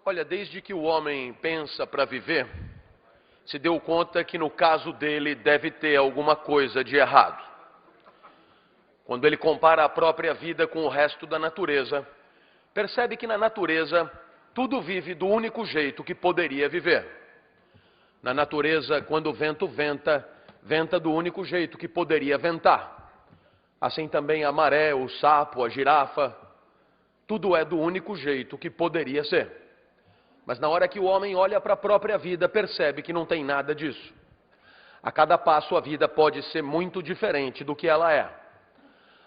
Olha, desde que o homem pensa para viver, se deu conta que no caso dele deve ter alguma coisa de errado. Quando ele compara a própria vida com o resto da natureza, percebe que na natureza tudo vive do único jeito que poderia viver. Na natureza, quando o vento venta, venta do único jeito que poderia ventar. Assim também a maré, o sapo, a girafa, tudo é do único jeito que poderia ser. Mas na hora que o homem olha para a própria vida, percebe que não tem nada disso. A cada passo a vida pode ser muito diferente do que ela é.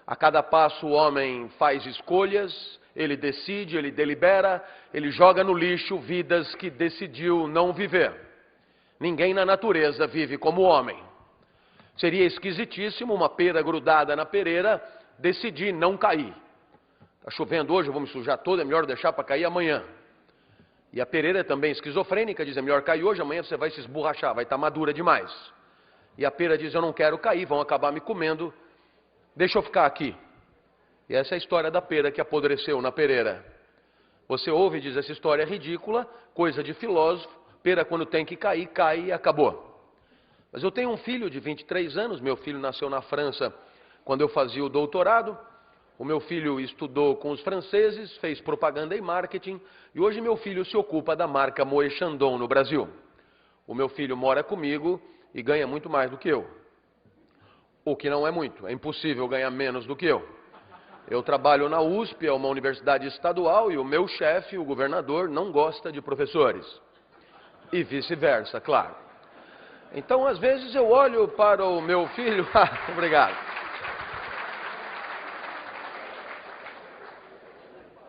A cada passo o homem faz escolhas, ele decide, ele delibera, ele joga no lixo vidas que decidiu não viver. Ninguém na natureza vive como o homem. Seria esquisitíssimo uma pera grudada na pereira decidir não cair. Está chovendo hoje, eu vou me sujar todo, é melhor deixar para cair amanhã. E a pereira é também esquizofrênica, diz, é melhor cair hoje, amanhã você vai se esborrachar, vai estar madura demais. E a pera diz, eu não quero cair, vão acabar me comendo, deixa eu ficar aqui. E essa é a história da pera que apodreceu na pereira. Você ouve e diz, essa história é ridícula, coisa de filósofo, pera quando tem que cair, cai e acabou. Mas eu tenho um filho de 23 anos, meu filho nasceu na França quando eu fazia o doutorado. O meu filho estudou com os franceses, fez propaganda e marketing, e hoje meu filho se ocupa da marca Moët Chandon no Brasil. O meu filho mora comigo e ganha muito mais do que eu. O que não é muito, é impossível ganhar menos do que eu. Eu trabalho na USP, é uma universidade estadual, e o meu chefe, o governador, não gosta de professores. E vice-versa, claro. Então, às vezes eu olho para o meu filho... Obrigado.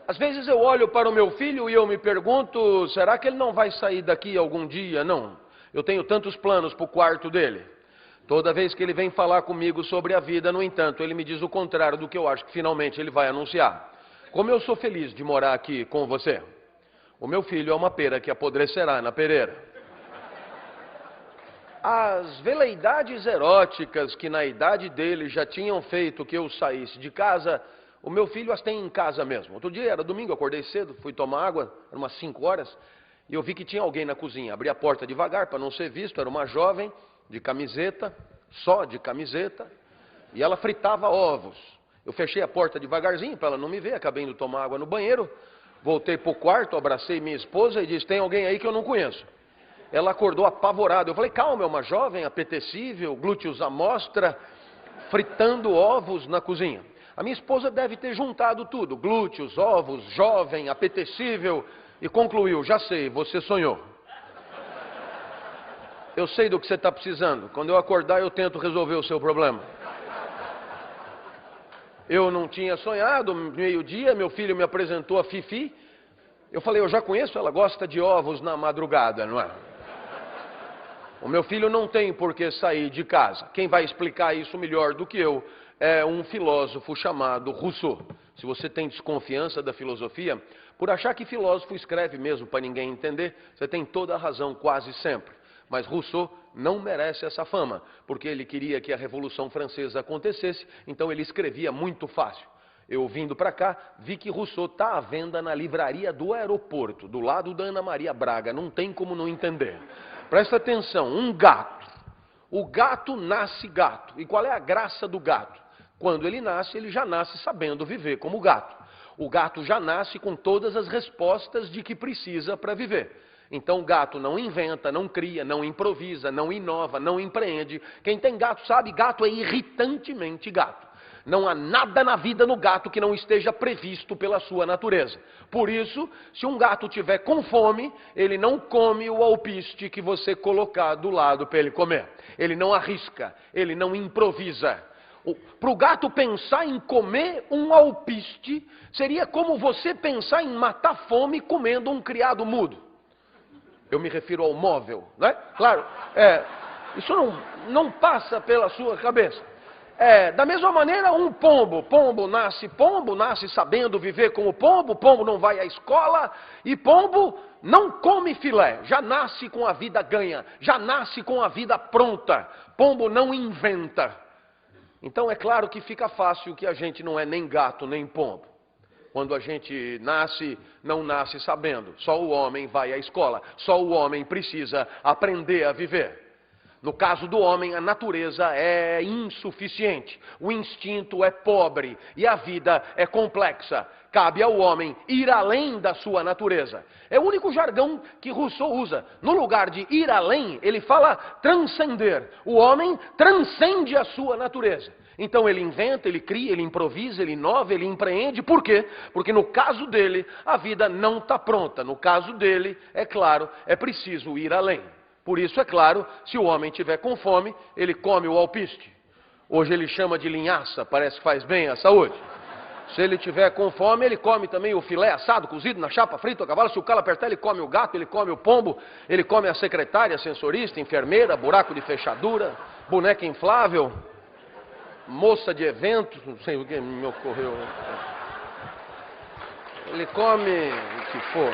Às vezes eu olho para o meu filho e eu me pergunto, será que ele não vai sair daqui algum dia? Não. Eu tenho tantos planos para o quarto dele. Toda vez que ele vem falar comigo sobre a vida, no entanto, ele me diz o contrário do que eu acho que finalmente ele vai anunciar. Como eu sou feliz de morar aqui com você. O meu filho é uma pera que apodrecerá na pereira. As veleidades eróticas que na idade dele já tinham feito que eu saísse de casa... O meu filho as tem em casa mesmo. Outro dia, era domingo, eu acordei cedo, fui tomar água, eram umas 5 horas, e eu vi que tinha alguém na cozinha. Abri a porta devagar para não ser visto, era uma jovem de camiseta, só de camiseta, e ela fritava ovos. Eu fechei a porta devagarzinho para ela não me ver, acabei indo tomar água no banheiro, voltei para o quarto, abracei minha esposa e disse, tem alguém aí que eu não conheço. Ela acordou apavorada. Eu falei, calma, é uma jovem apetecível, glúteos à mostra, fritando ovos na cozinha. A minha esposa deve ter juntado tudo, glúteos, ovos, jovem, apetecível, e concluiu, já sei, você sonhou. Eu sei do que você está precisando, quando eu acordar eu tento resolver o seu problema. Eu não tinha sonhado, meio-dia, meu filho me apresentou a Fifi, eu falei, eu já conheço, ela gosta de ovos na madrugada, não é? O meu filho não tem por que sair de casa, quem vai explicar isso melhor do que eu é um filósofo chamado Rousseau. Se você tem desconfiança da filosofia, por achar que filósofo escreve mesmo para ninguém entender, você tem toda a razão quase sempre. Mas Rousseau não merece essa fama, porque ele queria que a Revolução Francesa acontecesse, então ele escrevia muito fácil. Eu vindo para cá, vi que Rousseau está à venda na livraria do aeroporto, do lado da Ana Maria Braga, não tem como não entender. Presta atenção, um gato. O gato nasce gato. E qual é a graça do gato? Quando ele nasce, ele já nasce sabendo viver como gato. O gato já nasce com todas as respostas de que precisa para viver. Então o gato não inventa, não cria, não improvisa, não inova, não empreende. Quem tem gato sabe, gato é irritantemente gato. Não há nada na vida no gato que não esteja previsto pela sua natureza. Por isso, se um gato tiver com fome, ele não come o alpiste que você colocar do lado para ele comer. Ele não arrisca, ele não improvisa. Para o gato pensar em comer um alpiste, seria como você pensar em matar fome comendo um criado mudo. Eu me refiro ao móvel, né? Claro, isso não passa pela sua cabeça. Da mesma maneira, um pombo nasce sabendo viver como pombo não vai à escola, e pombo não come filé, já nasce com a vida ganha, já nasce com a vida pronta. Pombo não inventa. Então é claro que fica fácil que a gente não é nem gato nem pombo. Quando a gente nasce, não nasce sabendo. Só o homem vai à escola. Só o homem precisa aprender a viver. No caso do homem, a natureza é insuficiente. O instinto é pobre e a vida é complexa. Cabe ao homem ir além da sua natureza. É o único jargão que Rousseau usa. No lugar de ir além, ele fala transcender. O homem transcende a sua natureza. Então ele inventa, ele cria, ele improvisa, ele inova, ele empreende. Por quê? Porque no caso dele, a vida não está pronta. No caso dele, é claro, é preciso ir além. Por isso, é claro, se o homem tiver com fome, ele come o alpiste. Hoje ele chama de linhaça, parece que faz bem à saúde. Se ele tiver com fome, ele come também o filé assado, cozido na chapa, frito a cavalo. Se o calo apertar, ele come o gato, ele come o pombo, ele come a secretária, a sensorista, a enfermeira, buraco de fechadura, boneca inflável, moça de evento, não sei o que me ocorreu. Ele come o que for.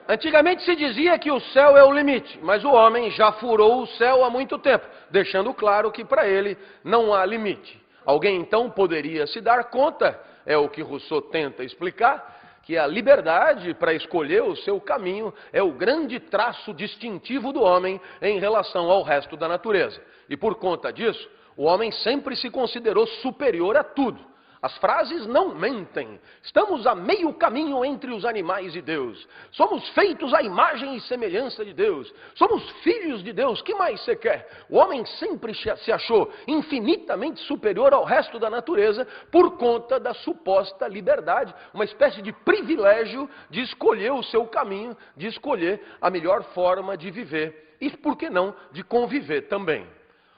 Antigamente se dizia que o céu é o limite, mas o homem já furou o céu há muito tempo, deixando claro que para ele não há limite. Alguém então poderia se dar conta, é o que Rousseau tenta explicar, que a liberdade para escolher o seu caminho é o grande traço distintivo do homem em relação ao resto da natureza. E por conta disso, o homem sempre se considerou superior a tudo. As frases não mentem. Estamos a meio caminho entre os animais e Deus. Somos feitos à imagem e semelhança de Deus. Somos filhos de Deus. O que mais você quer? O homem sempre se achou infinitamente superior ao resto da natureza por conta da suposta liberdade. Uma espécie de privilégio de escolher o seu caminho, de escolher a melhor forma de viver. E, por que não, de conviver também.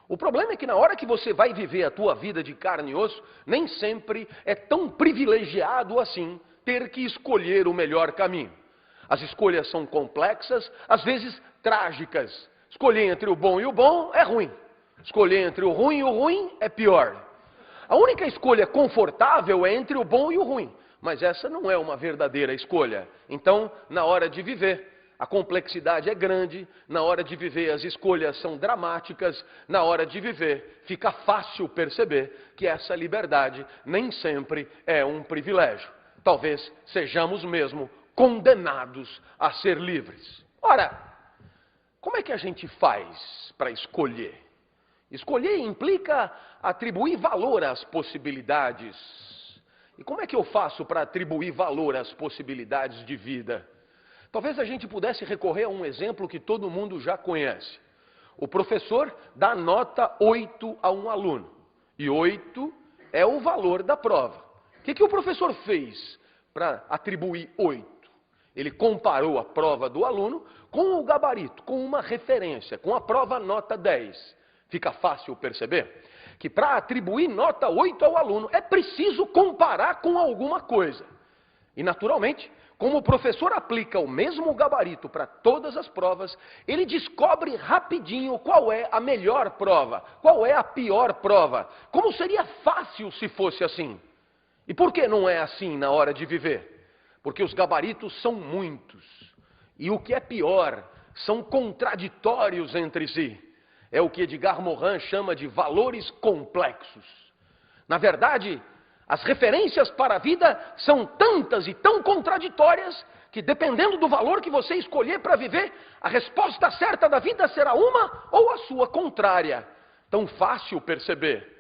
O problema é que na hora que você vai viver a tua vida de carne e osso, nem sempre é tão privilegiado assim ter que escolher o melhor caminho. As escolhas são complexas, às vezes trágicas. Escolher entre o bom e o bom é ruim. Escolher entre o ruim e o ruim é pior. A única escolha confortável é entre o bom e o ruim, mas essa não é uma verdadeira escolha. Então, na hora de viver, a complexidade é grande, na hora de viver as escolhas são dramáticas, na hora de viver fica fácil perceber que essa liberdade nem sempre é um privilégio. Talvez sejamos mesmo condenados a ser livres. Ora, como é que a gente faz para escolher? Escolher implica atribuir valor às possibilidades. E como é que eu faço para atribuir valor às possibilidades de vida? Talvez a gente pudesse recorrer a um exemplo que todo mundo já conhece. O professor dá nota 8 a um aluno. E 8 é o valor da prova. O que o professor fez para atribuir 8? Ele comparou a prova do aluno com o gabarito, com uma referência, com a prova nota 10. Fica fácil perceber que para atribuir nota 8 ao aluno é preciso comparar com alguma coisa. E naturalmente, como o professor aplica o mesmo gabarito para todas as provas, ele descobre rapidinho qual é a melhor prova, qual é a pior prova. Como seria fácil se fosse assim? E por que não é assim na hora de viver? Porque os gabaritos são muitos. E o que é pior, são contraditórios entre si. É o que Edgar Morin chama de valores complexos. Na verdade, as referências para a vida são tantas e tão contraditórias que, dependendo do valor que você escolher para viver, a resposta certa da vida será uma ou a sua contrária. Tão fácil perceber.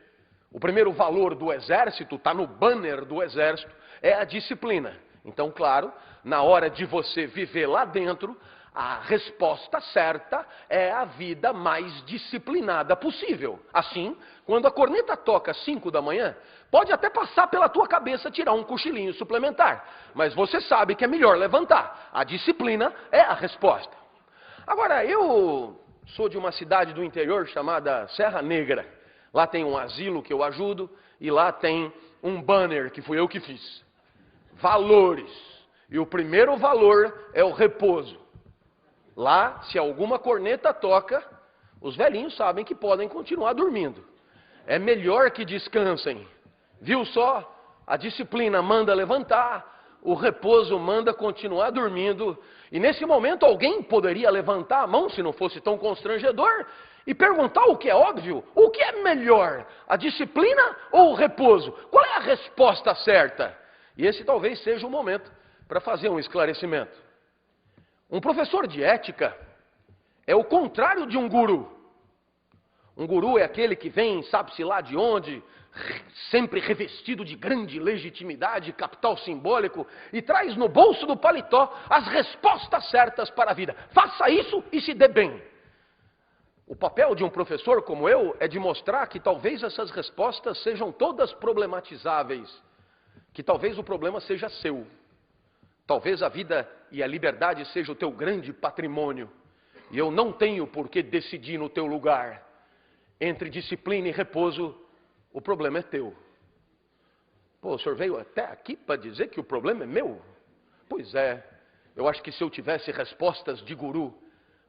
O primeiro valor do exército, está no banner do exército, é a disciplina. Então, claro, na hora de você viver lá dentro, a resposta certa é a vida mais disciplinada possível. Assim, quando a corneta toca às 5 da manhã, pode até passar pela tua cabeça tirar um cochilinho suplementar, mas você sabe que é melhor levantar. A disciplina é a resposta. Agora, eu sou de uma cidade do interior chamada Serra Negra. Lá tem um asilo que eu ajudo e lá tem um banner que fui eu que fiz. Valores. E o primeiro valor é o repouso. Lá, se alguma corneta toca, os velhinhos sabem que podem continuar dormindo. É melhor que descansem. Viu só? A disciplina manda levantar, o repouso manda continuar dormindo. E nesse momento alguém poderia levantar a mão, se não fosse tão constrangedor, e perguntar o que é óbvio: o que é melhor, a disciplina ou o repouso? Qual é a resposta certa? E esse talvez seja o momento para fazer um esclarecimento. Um professor de ética é o contrário de um guru. Um guru é aquele que vem, sabe-se lá de onde, sempre revestido de grande legitimidade, capital simbólico, e traz no bolso do paletó as respostas certas para a vida. Faça isso e se dê bem. O papel de um professor como eu é de mostrar que talvez essas respostas sejam todas problematizáveis, que talvez o problema seja seu. Talvez a vida e a liberdade seja o teu grande patrimônio, e eu não tenho por que decidir no teu lugar. Entre disciplina e repouso, o problema é teu. Pô, o senhor veio até aqui para dizer que o problema é meu? Pois é, eu acho que se eu tivesse respostas de guru,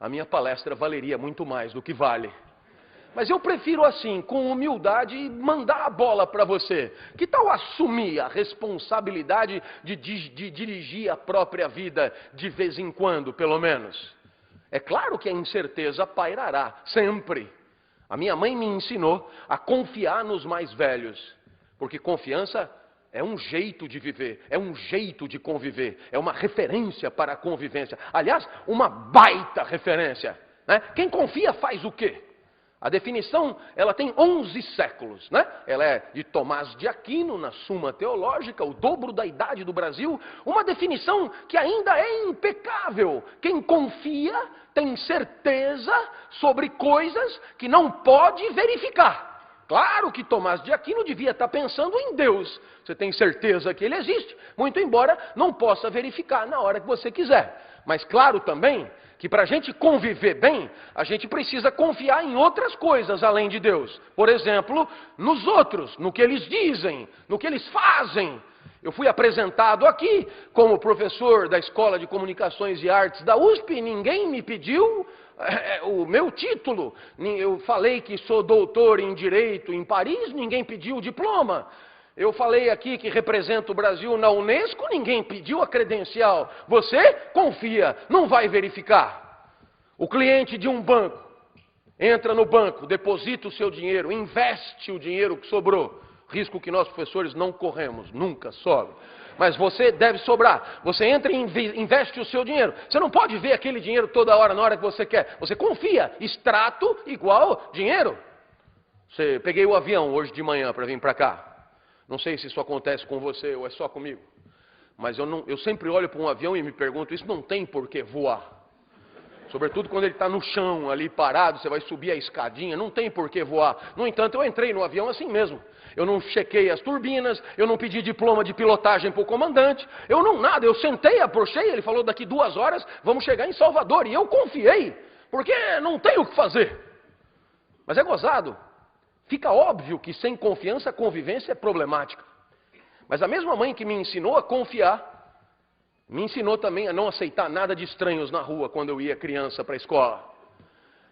a minha palestra valeria muito mais do que vale. Mas eu prefiro assim, com humildade, mandar a bola para você. Que tal assumir a responsabilidade de dirigir a própria vida de vez em quando, pelo menos? É claro que a incerteza pairará, sempre. A minha mãe me ensinou a confiar nos mais velhos, porque confiança é um jeito de viver, é um jeito de conviver, é uma referência para a convivência. Aliás, uma baita referência, né? Quem confia faz o quê? A definição, ela tem 11 séculos, né? Ela é de Tomás de Aquino, na Suma Teológica, o dobro da idade do Brasil. Uma definição que ainda é impecável. Quem confia tem certeza sobre coisas que não pode verificar. Claro que Tomás de Aquino devia estar pensando em Deus. Você tem certeza que ele existe, muito embora não possa verificar na hora que você quiser. Mas claro também que para a gente conviver bem, a gente precisa confiar em outras coisas além de Deus. Por exemplo, nos outros, no que eles dizem, no que eles fazem. Eu fui apresentado aqui como professor da Escola de Comunicações e Artes da USP e ninguém me pediu o meu título. Eu falei que sou doutor em Direito em Paris, ninguém pediu o diploma. Eu falei aqui que represento o Brasil na Unesco, ninguém pediu a credencial. Você confia, não vai verificar. O cliente de um banco entra no banco, deposita o seu dinheiro, investe o dinheiro que sobrou. Risco que nós professores não corremos, nunca sobe. Mas você deve sobrar. Você entra e investe o seu dinheiro. Você não pode ver aquele dinheiro toda hora, na hora que você quer. Você confia, extrato igual dinheiro. Peguei o avião hoje de manhã para vir para cá. Não sei se isso acontece com você ou é só comigo. Mas eu sempre olho para um avião e me pergunto, isso não tem por que voar. Sobretudo quando ele está no chão ali parado, você vai subir a escadinha, não tem por que voar. No entanto, eu entrei no avião assim mesmo. Eu não chequei as turbinas, eu não pedi diploma de pilotagem para o comandante, eu sentei, approchei, ele falou daqui 2 horas, vamos chegar em Salvador. E eu confiei, porque não tenho o que fazer. Mas é gozado. Fica óbvio que sem confiança a convivência é problemática. Mas a mesma mãe que me ensinou a confiar, me ensinou também a não aceitar nada de estranhos na rua quando eu ia criança para a escola.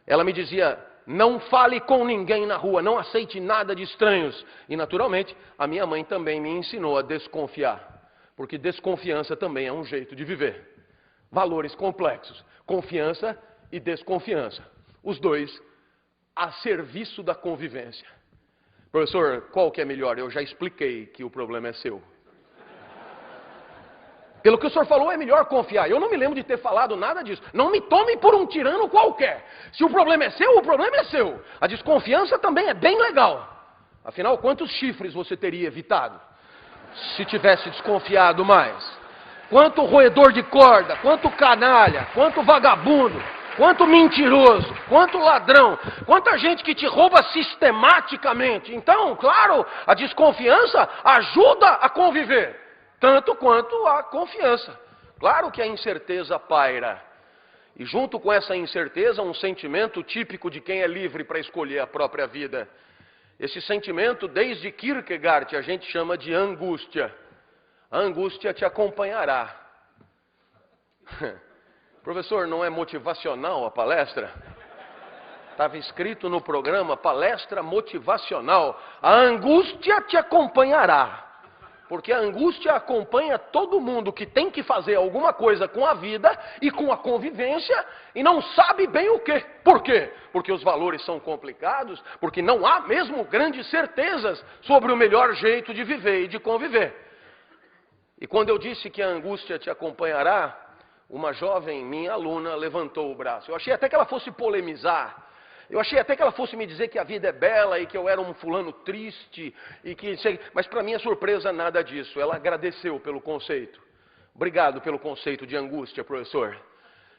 Ela me dizia, não fale com ninguém na rua, não aceite nada de estranhos. E naturalmente, a minha mãe também me ensinou a desconfiar. Porque desconfiança também é um jeito de viver. Valores complexos, confiança e desconfiança. Os dois a serviço da convivência. Professor, qual que é melhor? Eu já expliquei que o problema é seu. Pelo que o senhor falou, é melhor confiar. Eu não me lembro de ter falado nada disso. Não me tome por um tirano qualquer. Se o problema é seu, o problema é seu. A desconfiança também é bem legal. Afinal, quantos chifres você teria evitado se tivesse desconfiado mais? Quanto roedor de corda, quanto canalha, quanto vagabundo, quanto mentiroso, quanto ladrão, quanta gente que te rouba sistematicamente. Então, claro, a desconfiança ajuda a conviver, tanto quanto a confiança. Claro que a incerteza paira. E junto com essa incerteza, um sentimento típico de quem é livre para escolher a própria vida. Esse sentimento, desde Kierkegaard, a gente chama de angústia. A angústia te acompanhará. Professor, não é motivacional a palestra? Estava escrito no programa, palestra motivacional. A angústia te acompanhará. Porque a angústia acompanha todo mundo que tem que fazer alguma coisa com a vida e com a convivência e não sabe bem o quê. Por quê? Porque os valores são complicados, porque não há mesmo grandes certezas sobre o melhor jeito de viver e de conviver. E quando eu disse que a angústia te acompanhará, uma jovem, minha aluna, levantou o braço. Eu achei até que ela fosse polemizar. Eu achei até que ela fosse me dizer que a vida é bela e que eu era um fulano triste, mas para minha surpresa nada disso. Ela agradeceu pelo conceito. Obrigado pelo conceito de angústia, professor.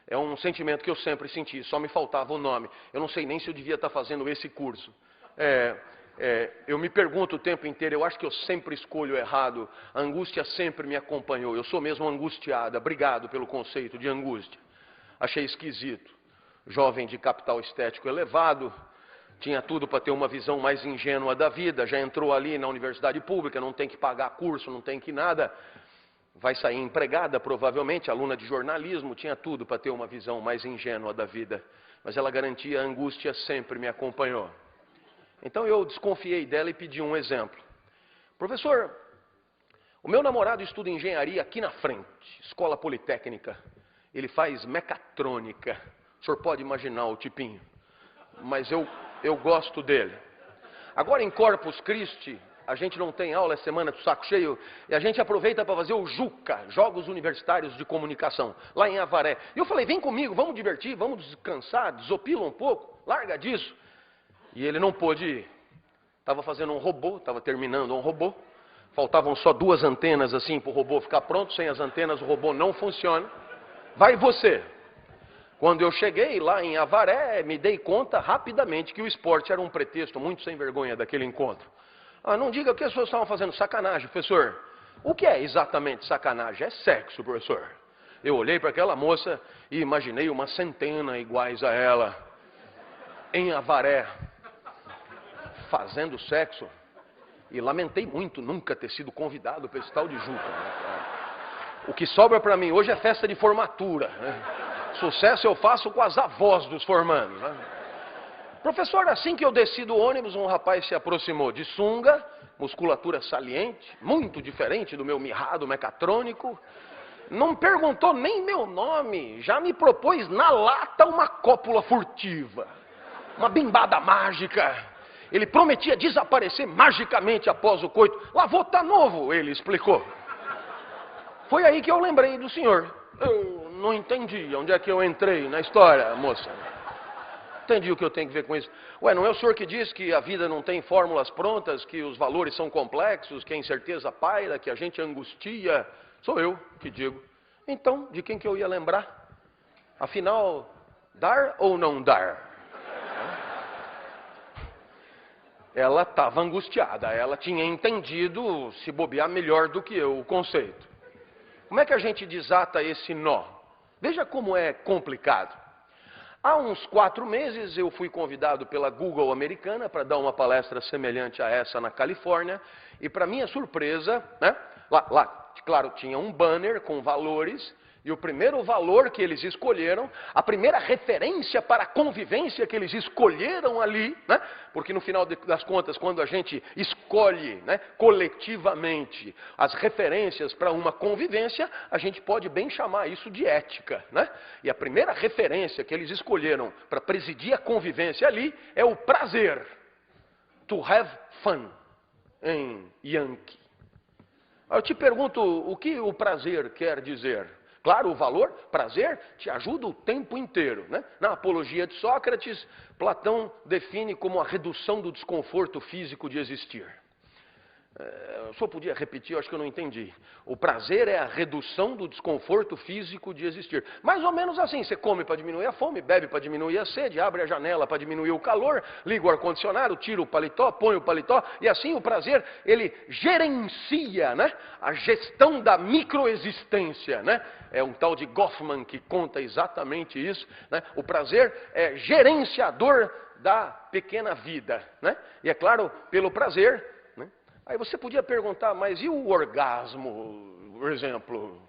É um sentimento que eu sempre senti, só me faltava o nome. Eu não sei nem se eu devia estar fazendo esse curso. Eu me pergunto o tempo inteiro, eu acho que eu sempre escolho errado. A angústia sempre me acompanhou, eu sou mesmo angustiada. Obrigado pelo conceito de angústia. Achei esquisito. Jovem de capital estético elevado, tinha tudo para ter uma visão mais ingênua da vida, já entrou ali na universidade pública, não tem que pagar curso, não tem que nada, vai sair empregada provavelmente, aluna de jornalismo, tinha tudo para ter uma visão mais ingênua da vida, mas ela garantia a angústia sempre me acompanhou. Então eu desconfiei dela e pedi um exemplo. Professor, o meu namorado estuda engenharia aqui na frente, escola politécnica, ele faz mecatrônica. O senhor pode imaginar o tipinho, mas eu gosto dele. Agora em Corpus Christi, a gente não tem aula, é semana do saco cheio, e a gente aproveita para fazer o JUCA, Jogos Universitários de Comunicação, lá em Avaré. E eu falei, vem comigo, vamos divertir, vamos descansar, desopila um pouco, larga disso. E ele não pôde ir. Estava fazendo um robô, estava terminando um robô, faltavam só 2 antenas assim para o robô ficar pronto, sem as antenas o robô não funciona. Vai você. Quando eu cheguei lá em Avaré, me dei conta rapidamente que o esporte era um pretexto muito sem vergonha daquele encontro. Não diga o que as pessoas estavam fazendo, sacanagem, professor. O que é exatamente sacanagem? É sexo, professor. Eu olhei para aquela moça e imaginei uma centena iguais a ela, em Avaré, fazendo sexo. E lamentei muito nunca ter sido convidado para esse tal de JUCA. O que sobra para mim hoje é festa de formatura, né? Sucesso eu faço com as avós dos formandos, né? Professor, assim que eu desci do ônibus, um rapaz se aproximou de sunga, musculatura saliente, muito diferente do meu mirrado mecatrônico. Não perguntou nem meu nome, já me propôs na lata uma cópula furtiva, uma bimbada mágica. Ele prometia desaparecer magicamente após o coito. Lavou tá novo, ele explicou. Foi aí que eu lembrei do senhor. Eu não entendi onde é que eu entrei na história, moça. Entendi o que eu tenho que ver com isso. Ué, não é o senhor que diz que a vida não tem fórmulas prontas, que os valores são complexos, que a incerteza paira, que a gente angustia? Sou eu que digo. Então, de quem que eu ia lembrar? Afinal, dar ou não dar? Ela estava angustiada, ela tinha entendido, se bobear melhor do que eu, o conceito. Como é que a gente desata esse nó? Veja como é complicado. Há uns 4 meses eu fui convidado pela Google americana para dar uma palestra semelhante a essa na Califórnia. E para minha surpresa, né, lá, claro, tinha um banner com valores. E o primeiro valor que eles escolheram, a primeira referência para a convivência que eles escolheram ali, né? Porque no final das contas, quando a gente escolhe, né, coletivamente as referências para uma convivência, a gente pode bem chamar isso de ética, né? E a primeira referência que eles escolheram para presidir a convivência ali é o prazer. To have fun, em Yankee. Eu te pergunto, o que o prazer quer dizer? Claro, o valor, prazer, te ajuda o tempo inteiro, né? Na Apologia de Sócrates, Platão define como a redução do desconforto físico de existir. O senhor podia repetir? Eu acho que eu não entendi. O prazer é a redução do desconforto físico de existir. Mais ou menos assim, você come para diminuir a fome, bebe para diminuir a sede, abre a janela para diminuir o calor, liga o ar-condicionado, tira o paletó, põe o paletó, e assim o prazer, ele gerencia, né, a gestão da microexistência, né? É um tal de Goffman que conta exatamente isso, né? O prazer é gerenciador da pequena vida, né? E é claro, pelo prazer... Aí você podia perguntar, mas e o orgasmo, por exemplo?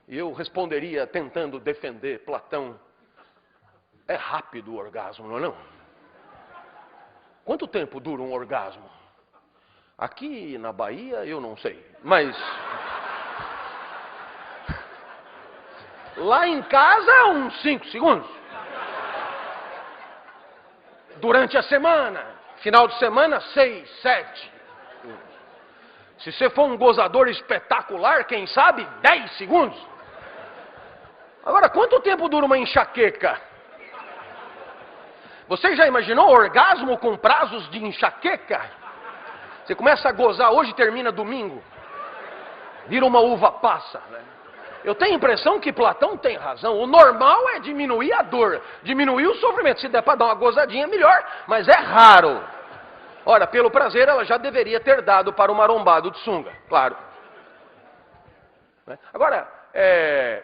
E eu responderia tentando defender Platão. É rápido o orgasmo, não é não? Quanto tempo dura um orgasmo? Aqui na Bahia eu não sei, mas lá em casa uns 5 segundos. Durante a semana, final de semana 6, 7. Se você for um gozador espetacular, quem sabe 10 segundos. Agora, quanto tempo dura uma enxaqueca? Você já imaginou orgasmo com prazos de enxaqueca? Você começa a gozar hoje e termina domingo. Vira uma uva passa. Eu tenho a impressão que Platão tem razão. O normal é diminuir a dor, diminuir o sofrimento. Se der para dar uma gozadinha, melhor, mas é raro. Ora, pelo prazer, ela já deveria ter dado para o marombado de sunga, claro. Agora,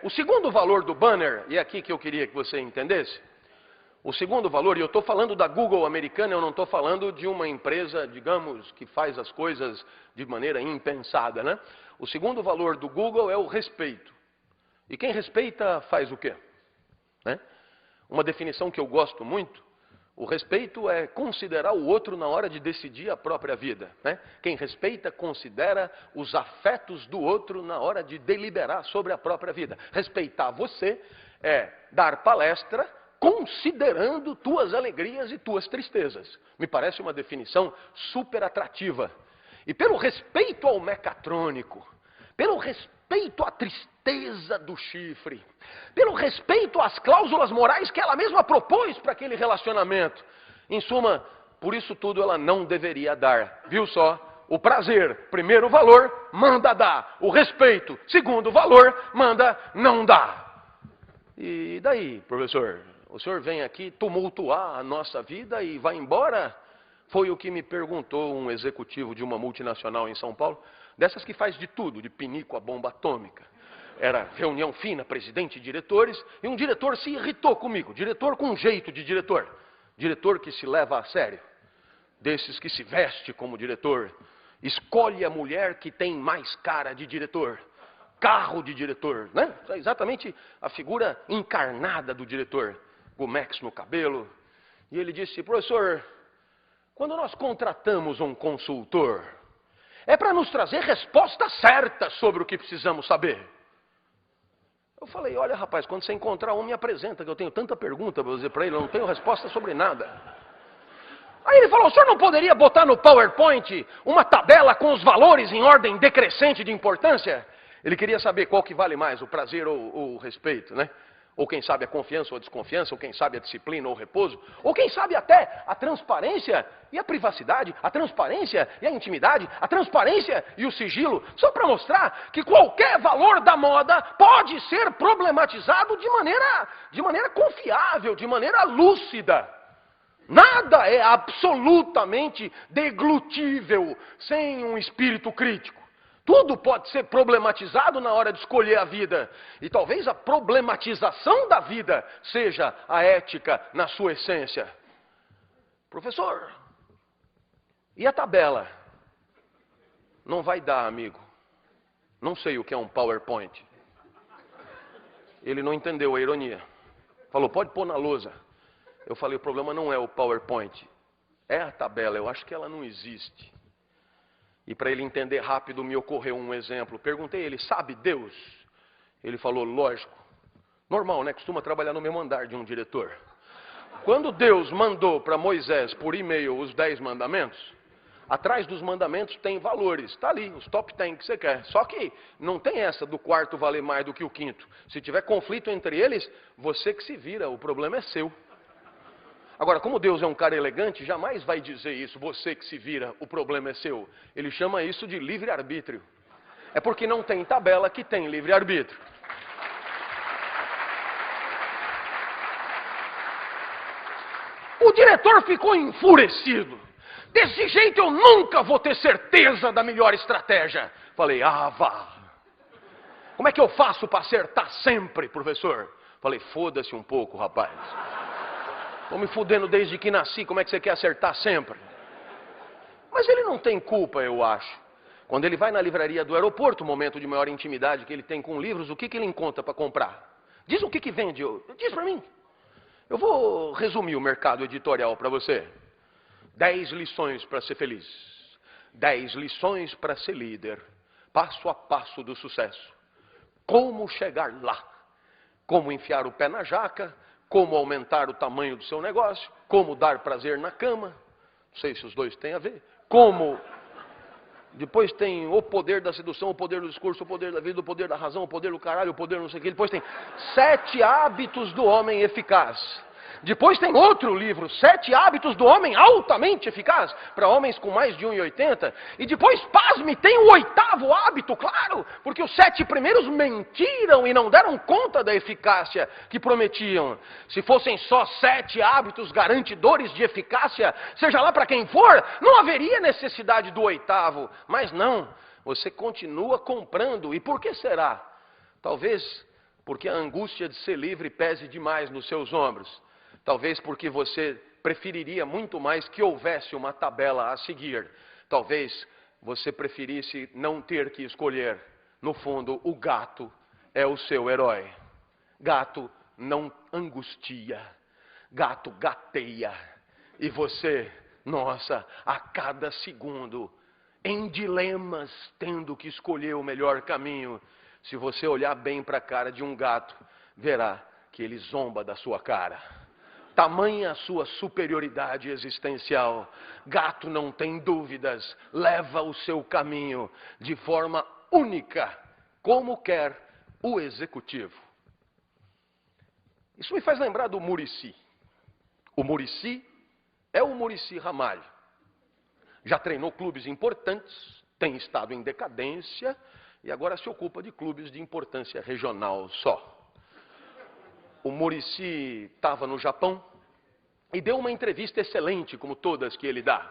o segundo valor do banner, e é aqui que eu queria que você entendesse, o segundo valor, e eu estou falando da Google americana, eu não estou falando de uma empresa, digamos, que faz as coisas de maneira impensada, né? O segundo valor do Google é o respeito. E quem respeita faz o quê? Né? Uma definição que eu gosto muito, o respeito é considerar o outro na hora de decidir a própria vida. Né? Quem respeita considera os afetos do outro na hora de deliberar sobre a própria vida. Respeitar você é dar palestra considerando tuas alegrias e tuas tristezas. Me parece uma definição super atrativa. E pelo respeito ao mecatrônico, pelo respeito à tristeza do chifre, pelo respeito às cláusulas morais que ela mesma propôs para aquele relacionamento. Em suma, por isso tudo ela não deveria dar. Viu só? O prazer, primeiro valor, manda dar. O respeito, segundo valor, manda não dar. E daí, professor? O senhor vem aqui tumultuar a nossa vida e vai embora? Foi o que me perguntou um executivo de uma multinacional em São Paulo, dessas que faz de tudo, de pinico a bomba atômica. Era reunião fina, presidente e diretores, e um diretor se irritou comigo, diretor com jeito de diretor, diretor que se leva a sério, desses que se veste como diretor, escolhe a mulher que tem mais cara de diretor, carro de diretor, né? É exatamente a figura encarnada do diretor, Gomex no cabelo. E ele disse, professor, quando nós contratamos um consultor, é para nos trazer respostas certas sobre o que precisamos saber. Eu falei, olha rapaz, quando você encontrar um, me apresenta, que eu tenho tanta pergunta para dizer para ele, eu não tenho resposta sobre nada. Aí ele falou, o senhor não poderia botar no PowerPoint uma tabela com os valores em ordem decrescente de importância? Ele queria saber qual que vale mais, o prazer ou o respeito, né? Ou quem sabe a confiança ou a desconfiança, ou quem sabe a disciplina ou o repouso, ou quem sabe até a transparência e a privacidade, a transparência e a intimidade, a transparência e o sigilo, só para mostrar que qualquer valor da moda pode ser problematizado de maneira confiável, de maneira lúcida. Nada é absolutamente deglutível sem um espírito crítico. Tudo pode ser problematizado na hora de escolher a vida. E talvez a problematização da vida seja a ética na sua essência. Professor, e a tabela? Não vai dar, amigo. Não sei o que é um PowerPoint. Ele não entendeu a ironia. Falou, pode pôr na lousa. Eu falei, o problema não é o PowerPoint. É a tabela, eu acho que ela não existe. E para ele entender rápido, me ocorreu um exemplo. Perguntei a ele, sabe Deus? Ele falou, lógico. Normal, né? Costuma trabalhar no mesmo andar de um diretor. Quando Deus mandou para Moisés por e-mail os 10 mandamentos, atrás dos mandamentos tem valores. Está ali, os top 10 que você quer. Só que não tem essa do quarto valer mais do que o quinto. Se tiver conflito entre eles, você que se vira, o problema é seu. Agora, como Deus é um cara elegante, jamais vai dizer isso, você que se vira, o problema é seu. Ele chama isso de livre-arbítrio. É porque não tem tabela que tem livre-arbítrio. O diretor ficou enfurecido. Desse jeito eu nunca vou ter certeza da melhor estratégia. Falei, vá. Como é que eu faço para acertar sempre, professor? Falei, foda-se um pouco, rapaz. Estou me fudendo desde que nasci, como é que você quer acertar sempre? Mas ele não tem culpa, eu acho. Quando ele vai na livraria do aeroporto, momento de maior intimidade que ele tem com livros, o que ele encontra para comprar? Diz o que vende, diz para mim. Eu vou resumir o mercado editorial para você. 10 lições para ser feliz. 10 lições para ser líder, passo a passo do sucesso. Como chegar lá? Como enfiar o pé na jaca, como aumentar o tamanho do seu negócio, como dar prazer na cama, não sei se os dois têm a ver, como... Depois tem o poder da sedução, o poder do discurso, o poder da vida, o poder da razão, o poder do caralho, o poder não sei o que. Depois tem 7 hábitos do homem eficaz. Depois tem outro livro, 7 hábitos do homem altamente eficaz, para homens com mais de 1,80. E depois, pasme, tem o 8º hábito, claro, porque os 7 primeiros mentiram e não deram conta da eficácia que prometiam. Se fossem só 7 hábitos garantidores de eficácia, seja lá para quem for, não haveria necessidade do 8º. Mas não, você continua comprando. E por que será? Talvez porque a angústia de ser livre pese demais nos seus ombros. Talvez porque você preferiria muito mais que houvesse uma tabela a seguir. Talvez você preferisse não ter que escolher. No fundo, o gato é o seu herói. Gato não angustia. Gato gateia. E você, nossa, a cada segundo, em dilemas, tendo que escolher o melhor caminho. Se você olhar bem para a cara de um gato, verá que ele zomba da sua cara. Tamanha a sua superioridade existencial. Gato não tem dúvidas, leva o seu caminho de forma única, como quer o executivo. Isso me faz lembrar do Muricy. O Muricy é o Muricy Ramalho. Já treinou clubes importantes, tem estado em decadência e agora se ocupa de clubes de importância regional só. O Muricy estava no Japão e deu uma entrevista excelente, como todas que ele dá.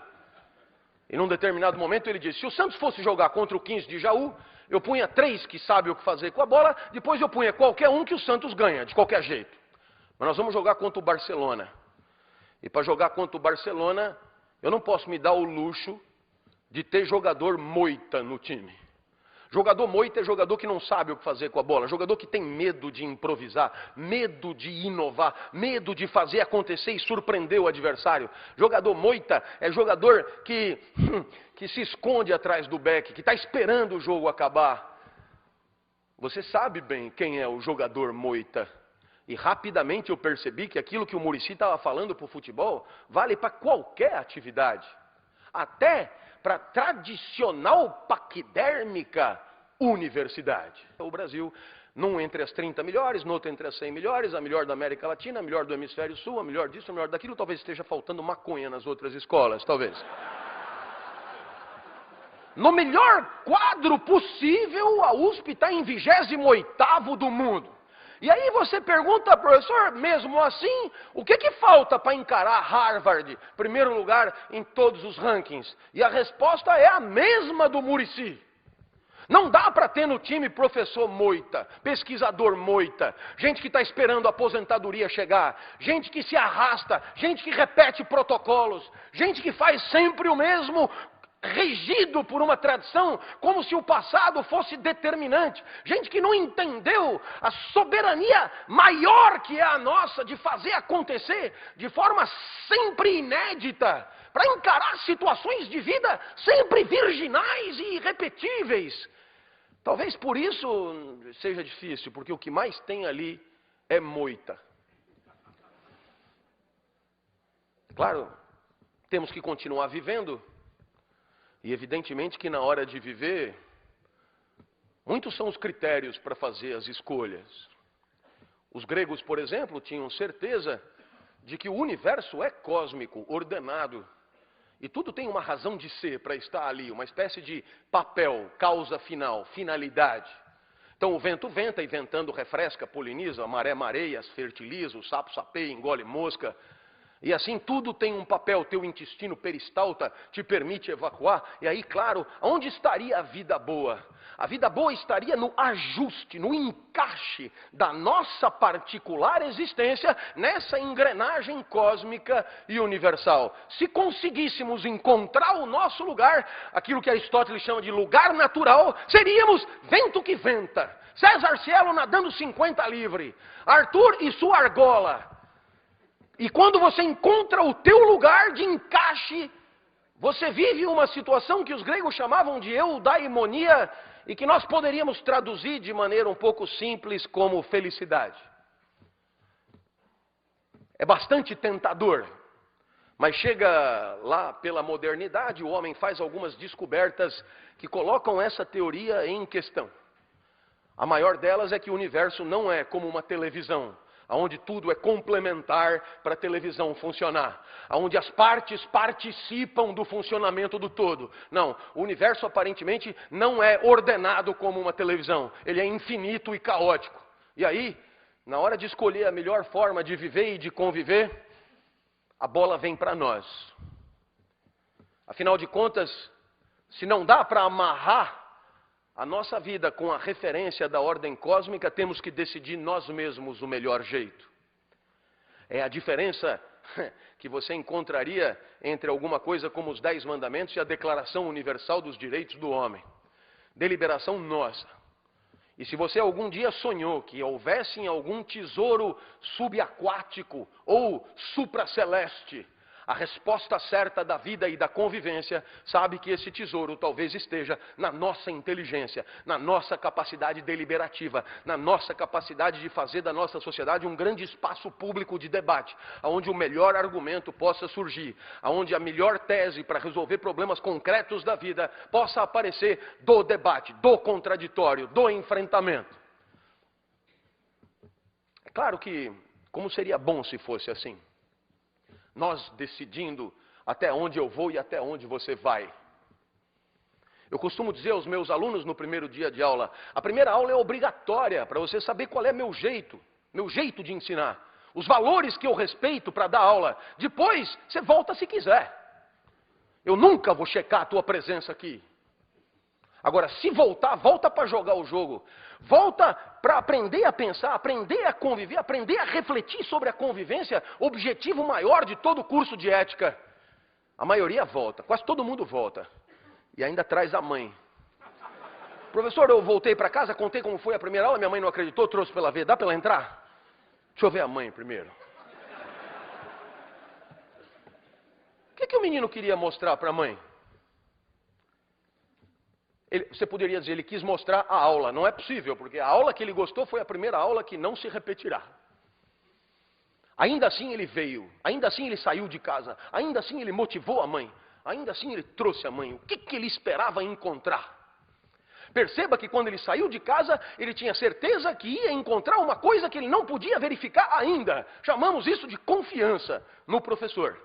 E num determinado momento ele disse, se o Santos fosse jogar contra o 15 de Jaú, eu punha 3 que sabem o que fazer com a bola, depois eu punha qualquer um que o Santos ganha, de qualquer jeito. Mas nós vamos jogar contra o Barcelona. E para jogar contra o Barcelona, eu não posso me dar o luxo de ter jogador moita no time. Jogador moita é jogador que não sabe o que fazer com a bola, jogador que tem medo de improvisar, medo de inovar, medo de fazer acontecer e surpreender o adversário. Jogador moita é jogador que se esconde atrás do beck, que está esperando o jogo acabar. Você sabe bem quem é o jogador moita. E rapidamente eu percebi que aquilo que o Muricy estava falando para o futebol vale para qualquer atividade. Até para a tradicional paquidérmica universidade. O Brasil, num entre as 30 melhores, no outro entre as 100 melhores, a melhor da América Latina, a melhor do Hemisfério Sul, a melhor disso, a melhor daquilo, talvez esteja faltando maconha nas outras escolas, talvez. No melhor quadro possível, a USP está em 28º do mundo. E aí você pergunta, professor, mesmo assim, o que falta para encarar Harvard, primeiro lugar em todos os rankings? E a resposta é a mesma do Muricy. Não dá para ter no time professor moita, pesquisador moita, gente que está esperando a aposentadoria chegar, gente que se arrasta, gente que repete protocolos, gente que faz sempre o mesmo, regido por uma tradição, como se o passado fosse determinante. Gente que não entendeu a soberania maior que é a nossa de fazer acontecer de forma sempre inédita, para encarar situações de vida sempre virginais e irrepetíveis. Talvez por isso seja difícil, porque o que mais tem ali é moita. Claro, temos que continuar vivendo. E evidentemente que na hora de viver, muitos são os critérios para fazer as escolhas. Os gregos, por exemplo, tinham certeza de que o universo é cósmico, ordenado. E tudo tem uma razão de ser para estar ali, uma espécie de papel, causa final, finalidade. Então o vento venta, e ventando refresca, poliniza, a maré mareia, fertiliza, o sapo sapeia, engole mosca. E assim tudo tem um papel, teu intestino peristalta te permite evacuar. E aí, claro, onde estaria a vida boa? A vida boa estaria no ajuste, no encaixe da nossa particular existência nessa engrenagem cósmica e universal. Se conseguíssemos encontrar o nosso lugar, aquilo que Aristóteles chama de lugar natural, seríamos vento que venta. César Cielo nadando 50 livre, Arthur e sua argola. E quando você encontra o teu lugar de encaixe, Você vive uma situação que os gregos chamavam de eudaimonia e que nós poderíamos traduzir de maneira um pouco simples como felicidade. É bastante tentador, mas chega lá pela modernidade, o homem faz algumas descobertas que colocam essa teoria em questão. A maior delas é que o universo não é como uma televisão, onde tudo é complementar para a televisão funcionar, onde as partes participam do funcionamento do todo. Não, o universo aparentemente não é ordenado como uma televisão, ele é infinito e caótico. E aí, na hora de escolher a melhor forma de viver e de conviver, a bola vem para nós. Afinal de contas, se não dá para amarrar a nossa vida com a referência da ordem cósmica, temos que decidir nós mesmos o melhor jeito. É a diferença que você encontraria entre alguma coisa como os 10 mandamentos e a Declaração Universal dos Direitos do Homem. Deliberação nossa. E se você algum dia sonhou que houvesse algum tesouro subaquático ou supraceleste, a resposta certa da vida e da convivência, sabe que esse tesouro talvez esteja na nossa inteligência, na nossa capacidade deliberativa, na nossa capacidade de fazer da nossa sociedade um grande espaço público de debate, onde o melhor argumento possa surgir, onde a melhor tese para resolver problemas concretos da vida possa aparecer do debate, do contraditório, do enfrentamento. É claro que, como seria bom se fosse assim? Nós decidindo até onde eu vou e até onde você vai. Eu costumo dizer aos meus alunos no primeiro dia de aula, a primeira aula é obrigatória para você saber qual é meu jeito de ensinar, os valores que eu respeito para dar aula. Depois, você volta se quiser. Eu nunca vou checar a tua presença aqui. Agora, se voltar, volta para jogar o jogo. Volta para aprender a pensar, aprender a conviver, aprender a refletir sobre a convivência, objetivo maior de todo o curso de ética. A maioria volta, quase todo mundo volta. E ainda traz a mãe. Professor, eu voltei para casa, contei como foi a primeira aula, minha mãe não acreditou, trouxe para ela ver. Dá para ela entrar? Deixa eu ver a mãe primeiro. O que o menino queria mostrar para a mãe? Você poderia dizer, ele quis mostrar a aula. Não é possível, porque a aula que ele gostou foi a primeira aula que não se repetirá. Ainda assim ele veio, ainda assim ele saiu de casa, ainda assim ele motivou a mãe, ainda assim ele trouxe a mãe. O que ele esperava encontrar? Perceba que quando ele saiu de casa, ele tinha certeza que ia encontrar uma coisa que ele não podia verificar ainda. Chamamos isso de confiança no professor.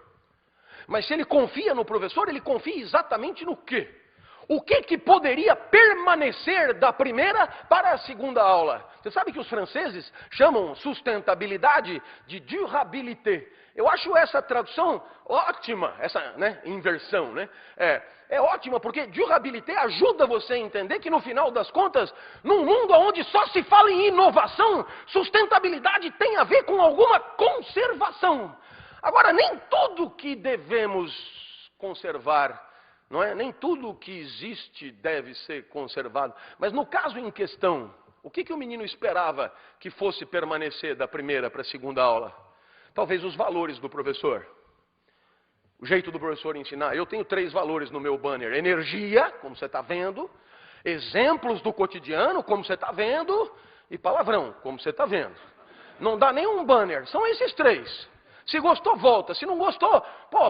Mas se ele confia no professor, ele confia exatamente no quê? O que poderia permanecer da primeira para a segunda aula? Você sabe que os franceses chamam sustentabilidade de durabilité. Eu acho essa tradução ótima, essa inversão. É ótima porque durabilité ajuda você a entender que no final das contas, num mundo onde só se fala em inovação, sustentabilidade tem a ver com alguma conservação. Agora, nem tudo que devemos conservar, não é? Nem tudo o que existe deve ser conservado. Mas no caso em questão, o que o menino esperava que fosse permanecer da primeira para a segunda aula? Talvez os valores do professor. O jeito do professor ensinar. Eu tenho 3 valores no meu banner. Energia, como você está vendo. Exemplos do cotidiano, como você está vendo. E palavrão, como você está vendo. Não dá nenhum banner. São esses 3. Se gostou, volta. Se não gostou,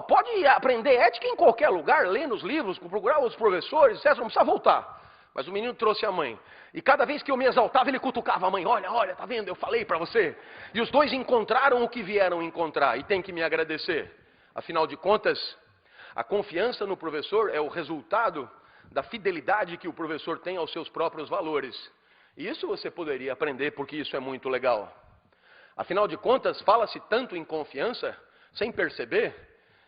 pode aprender ética em qualquer lugar, ler nos livros, procurar os professores, etc. Não precisa voltar. Mas o menino trouxe a mãe. E cada vez que eu me exaltava, ele cutucava a mãe. Olha, tá vendo? Eu falei para você. E os dois encontraram o que vieram encontrar. E tem que me agradecer. Afinal de contas, a confiança no professor é o resultado da fidelidade que o professor tem aos seus próprios valores. E isso você poderia aprender, porque isso é muito legal. Afinal de contas, fala-se tanto em confiança, sem perceber,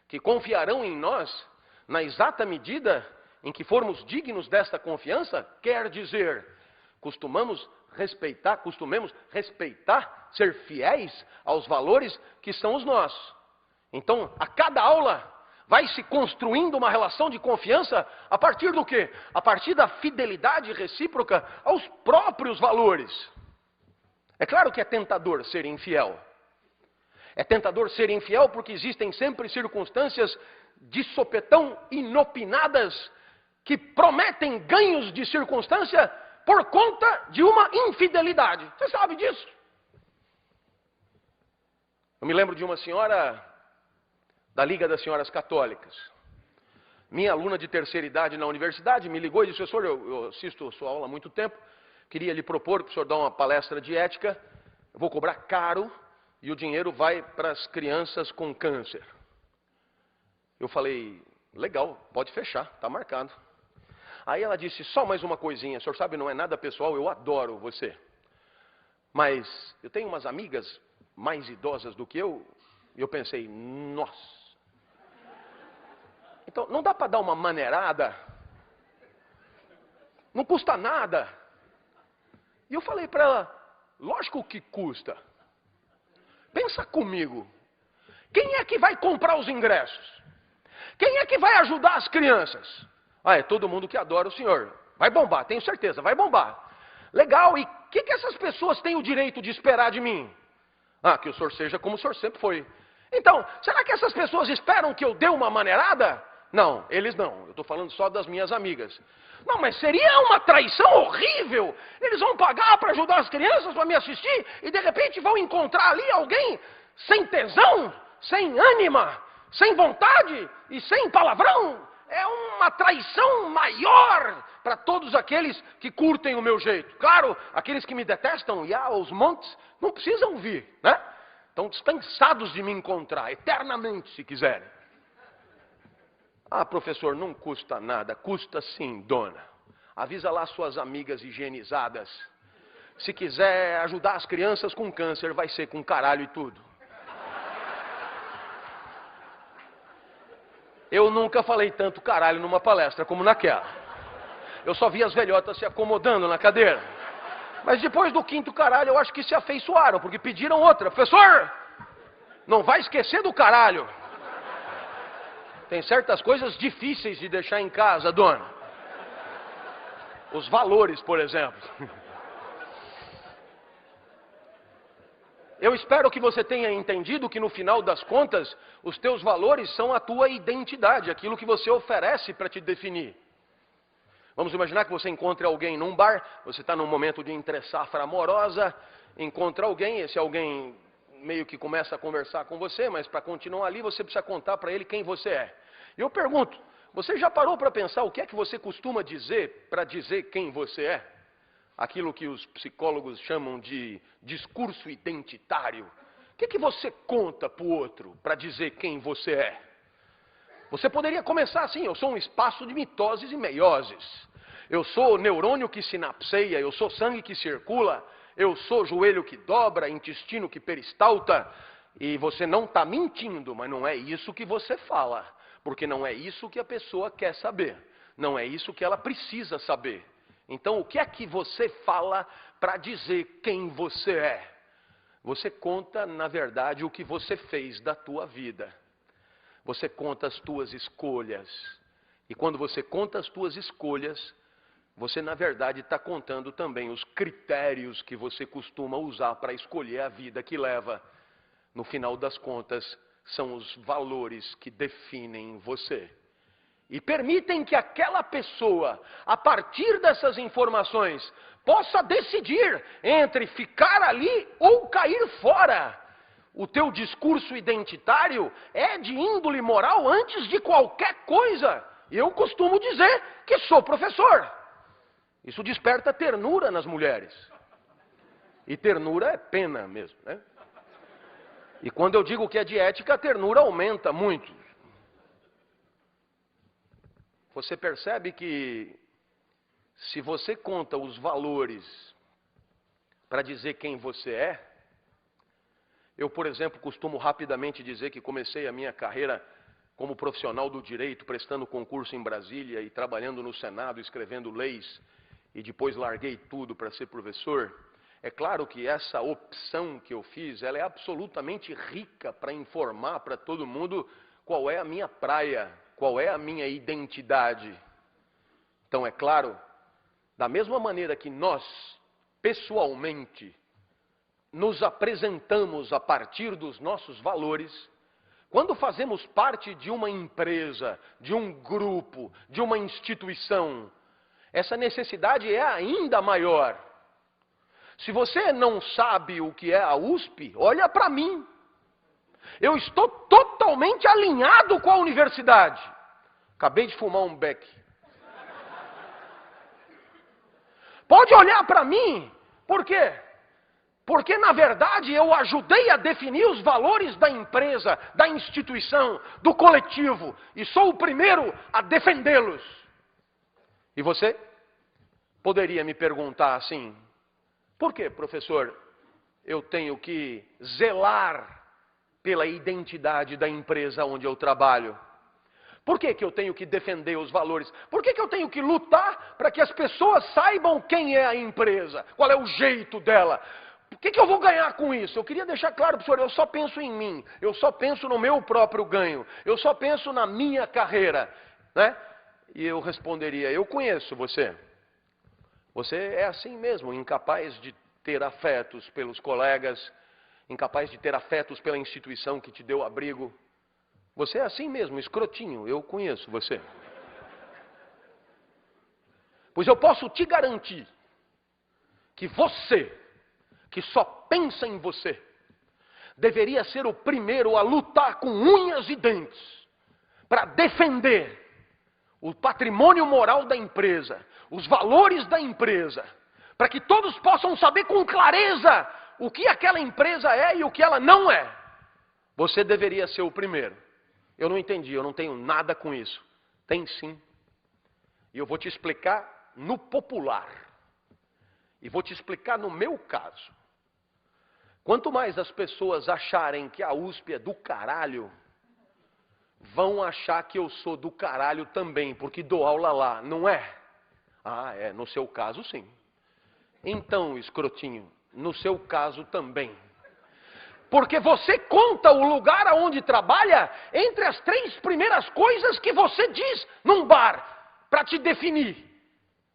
que confiarão em nós na exata medida em que formos dignos desta confiança, quer dizer, costumemos respeitar, ser fiéis aos valores que são os nossos. Então, a cada aula, vai se construindo uma relação de confiança a partir do quê? A partir da fidelidade recíproca aos próprios valores. É claro que é tentador ser infiel. É tentador ser infiel porque existem sempre circunstâncias de sopetão inopinadas que prometem ganhos de circunstância por conta de uma infidelidade. Você sabe disso? Eu me lembro de uma senhora da Liga das Senhoras Católicas. Minha aluna de terceira idade na universidade me ligou e disse: "Professor, eu assisto a sua aula há muito tempo, queria lhe propor para o senhor dar uma palestra de ética, eu vou cobrar caro e o dinheiro vai para as crianças com câncer." Eu falei: "Legal, pode fechar, está marcado." Aí ela disse: "Só mais uma coisinha, o senhor sabe, não é nada pessoal, eu adoro você. Mas eu tenho umas amigas mais idosas do que eu." E eu pensei: nossa. Então, não dá para dar uma maneirada? Não custa nada. E eu falei para ela: lógico que custa. Pensa comigo. Quem é que vai comprar os ingressos? Quem é que vai ajudar as crianças? Ah, é todo mundo que adora o senhor. Vai bombar, tenho certeza, vai bombar. Legal, e o que essas pessoas têm o direito de esperar de mim? Ah, que o senhor seja como o senhor sempre foi. Então, será que essas pessoas esperam que eu dê uma maneirada? Não, eles não. Eu estou falando só das minhas amigas. Não, mas seria uma traição horrível. Eles vão pagar para ajudar as crianças, para me assistir, e de repente vão encontrar ali alguém sem tesão, sem ânima, sem vontade e sem palavrão. É uma traição maior para todos aqueles que curtem o meu jeito. Claro, aqueles que me detestam, e aos montes, não precisam vir, né? Estão dispensados de me encontrar, eternamente, se quiserem. Ah, professor, não custa nada. Custa sim, dona. Avisa lá suas amigas higienizadas. Se quiser ajudar as crianças com câncer, vai ser com caralho e tudo. Eu nunca falei tanto caralho numa palestra como naquela. Eu só vi as velhotas se acomodando na cadeira. Mas depois do quinto caralho, eu acho que se afeiçoaram, porque pediram outra. Professor, não vai esquecer do caralho. Tem certas coisas difíceis de deixar em casa, dona. Os valores, por exemplo. Eu espero que você tenha entendido que no final das contas, os teus valores são a tua identidade, aquilo que você oferece para te definir. Vamos imaginar que você encontre alguém num bar, você está num momento de entre-safra amorosa, encontra alguém, esse alguém meio que começa a conversar com você, mas para continuar ali você precisa contar para ele quem você é. E eu pergunto, você já parou para pensar o que é que você costuma dizer para dizer quem você é? Aquilo que os psicólogos chamam de discurso identitário. O que é que você conta para o outro para dizer quem você é? Você poderia começar assim: eu sou um espaço de mitoses e meioses. Eu sou neurônio que sinapseia, eu sou sangue que circula, eu sou joelho que dobra, intestino que peristalta. E você não está mentindo, mas não é isso que você fala. Porque não é isso que a pessoa quer saber. Não é isso que ela precisa saber. Então, o que é que você fala para dizer quem você é? Você conta, na verdade, o que você fez da tua vida. Você conta as tuas escolhas. E quando você conta as tuas escolhas, você, na verdade, está contando também os critérios que você costuma usar para escolher a vida que leva. No final das contas, são os valores que definem você. E permitem que aquela pessoa, a partir dessas informações, possa decidir entre ficar ali ou cair fora. O teu discurso identitário é de índole moral antes de qualquer coisa. Eu costumo dizer que sou professor. Isso desperta ternura nas mulheres. E ternura é pena mesmo, né? E quando eu digo que é de ética, a ternura aumenta muito. Você percebe que se você conta os valores para dizer quem você é, eu, por exemplo, costumo rapidamente dizer que comecei a minha carreira como profissional do direito, prestando concurso em Brasília e trabalhando no Senado, escrevendo leis, e depois larguei tudo para ser professor. É claro que essa opção que eu fiz, ela é absolutamente rica para informar para todo mundo qual é a minha praia, qual é a minha identidade. Então, é claro, da mesma maneira que nós, pessoalmente, nos apresentamos a partir dos nossos valores, quando fazemos parte de uma empresa, de um grupo, de uma instituição, essa necessidade é ainda maior. Se você não sabe o que é a USP, olha para mim. Eu estou totalmente alinhado com a universidade. Acabei de fumar um beck. Pode olhar para mim. Por quê? Porque, na verdade, eu ajudei a definir os valores da empresa, da instituição, do coletivo. E sou o primeiro a defendê-los. E você poderia me perguntar assim: por que, professor, eu tenho que zelar pela identidade da empresa onde eu trabalho? Por que eu tenho que defender os valores? Por que eu tenho que lutar para que as pessoas saibam quem é a empresa? Qual é o jeito dela? O que eu vou ganhar com isso? Eu queria deixar claro para o senhor, eu só penso em mim. Eu só penso no meu próprio ganho. Eu só penso na minha carreira. Né? E eu responderia: eu conheço você. Você é assim mesmo, incapaz de ter afetos pelos colegas, incapaz de ter afetos pela instituição que te deu abrigo. Você é assim mesmo, escrotinho, eu conheço você. Pois eu posso te garantir que você, que só pensa em você, deveria ser o primeiro a lutar com unhas e dentes para defender o patrimônio moral da empresa, os valores da empresa, para que todos possam saber com clareza o que aquela empresa é e o que ela não é. Você deveria ser o primeiro. Eu não entendi, eu não tenho nada com isso. Tem sim. E eu vou te explicar no popular. E vou te explicar no meu caso. Quanto mais as pessoas acharem que a USP é do caralho, vão achar que eu sou do caralho também, porque dou aula lá, não é? Ah, é, no seu caso sim. Então, escrotinho, no seu caso também. Porque você conta o lugar aonde trabalha entre as 3 primeiras coisas que você diz num bar, para te definir.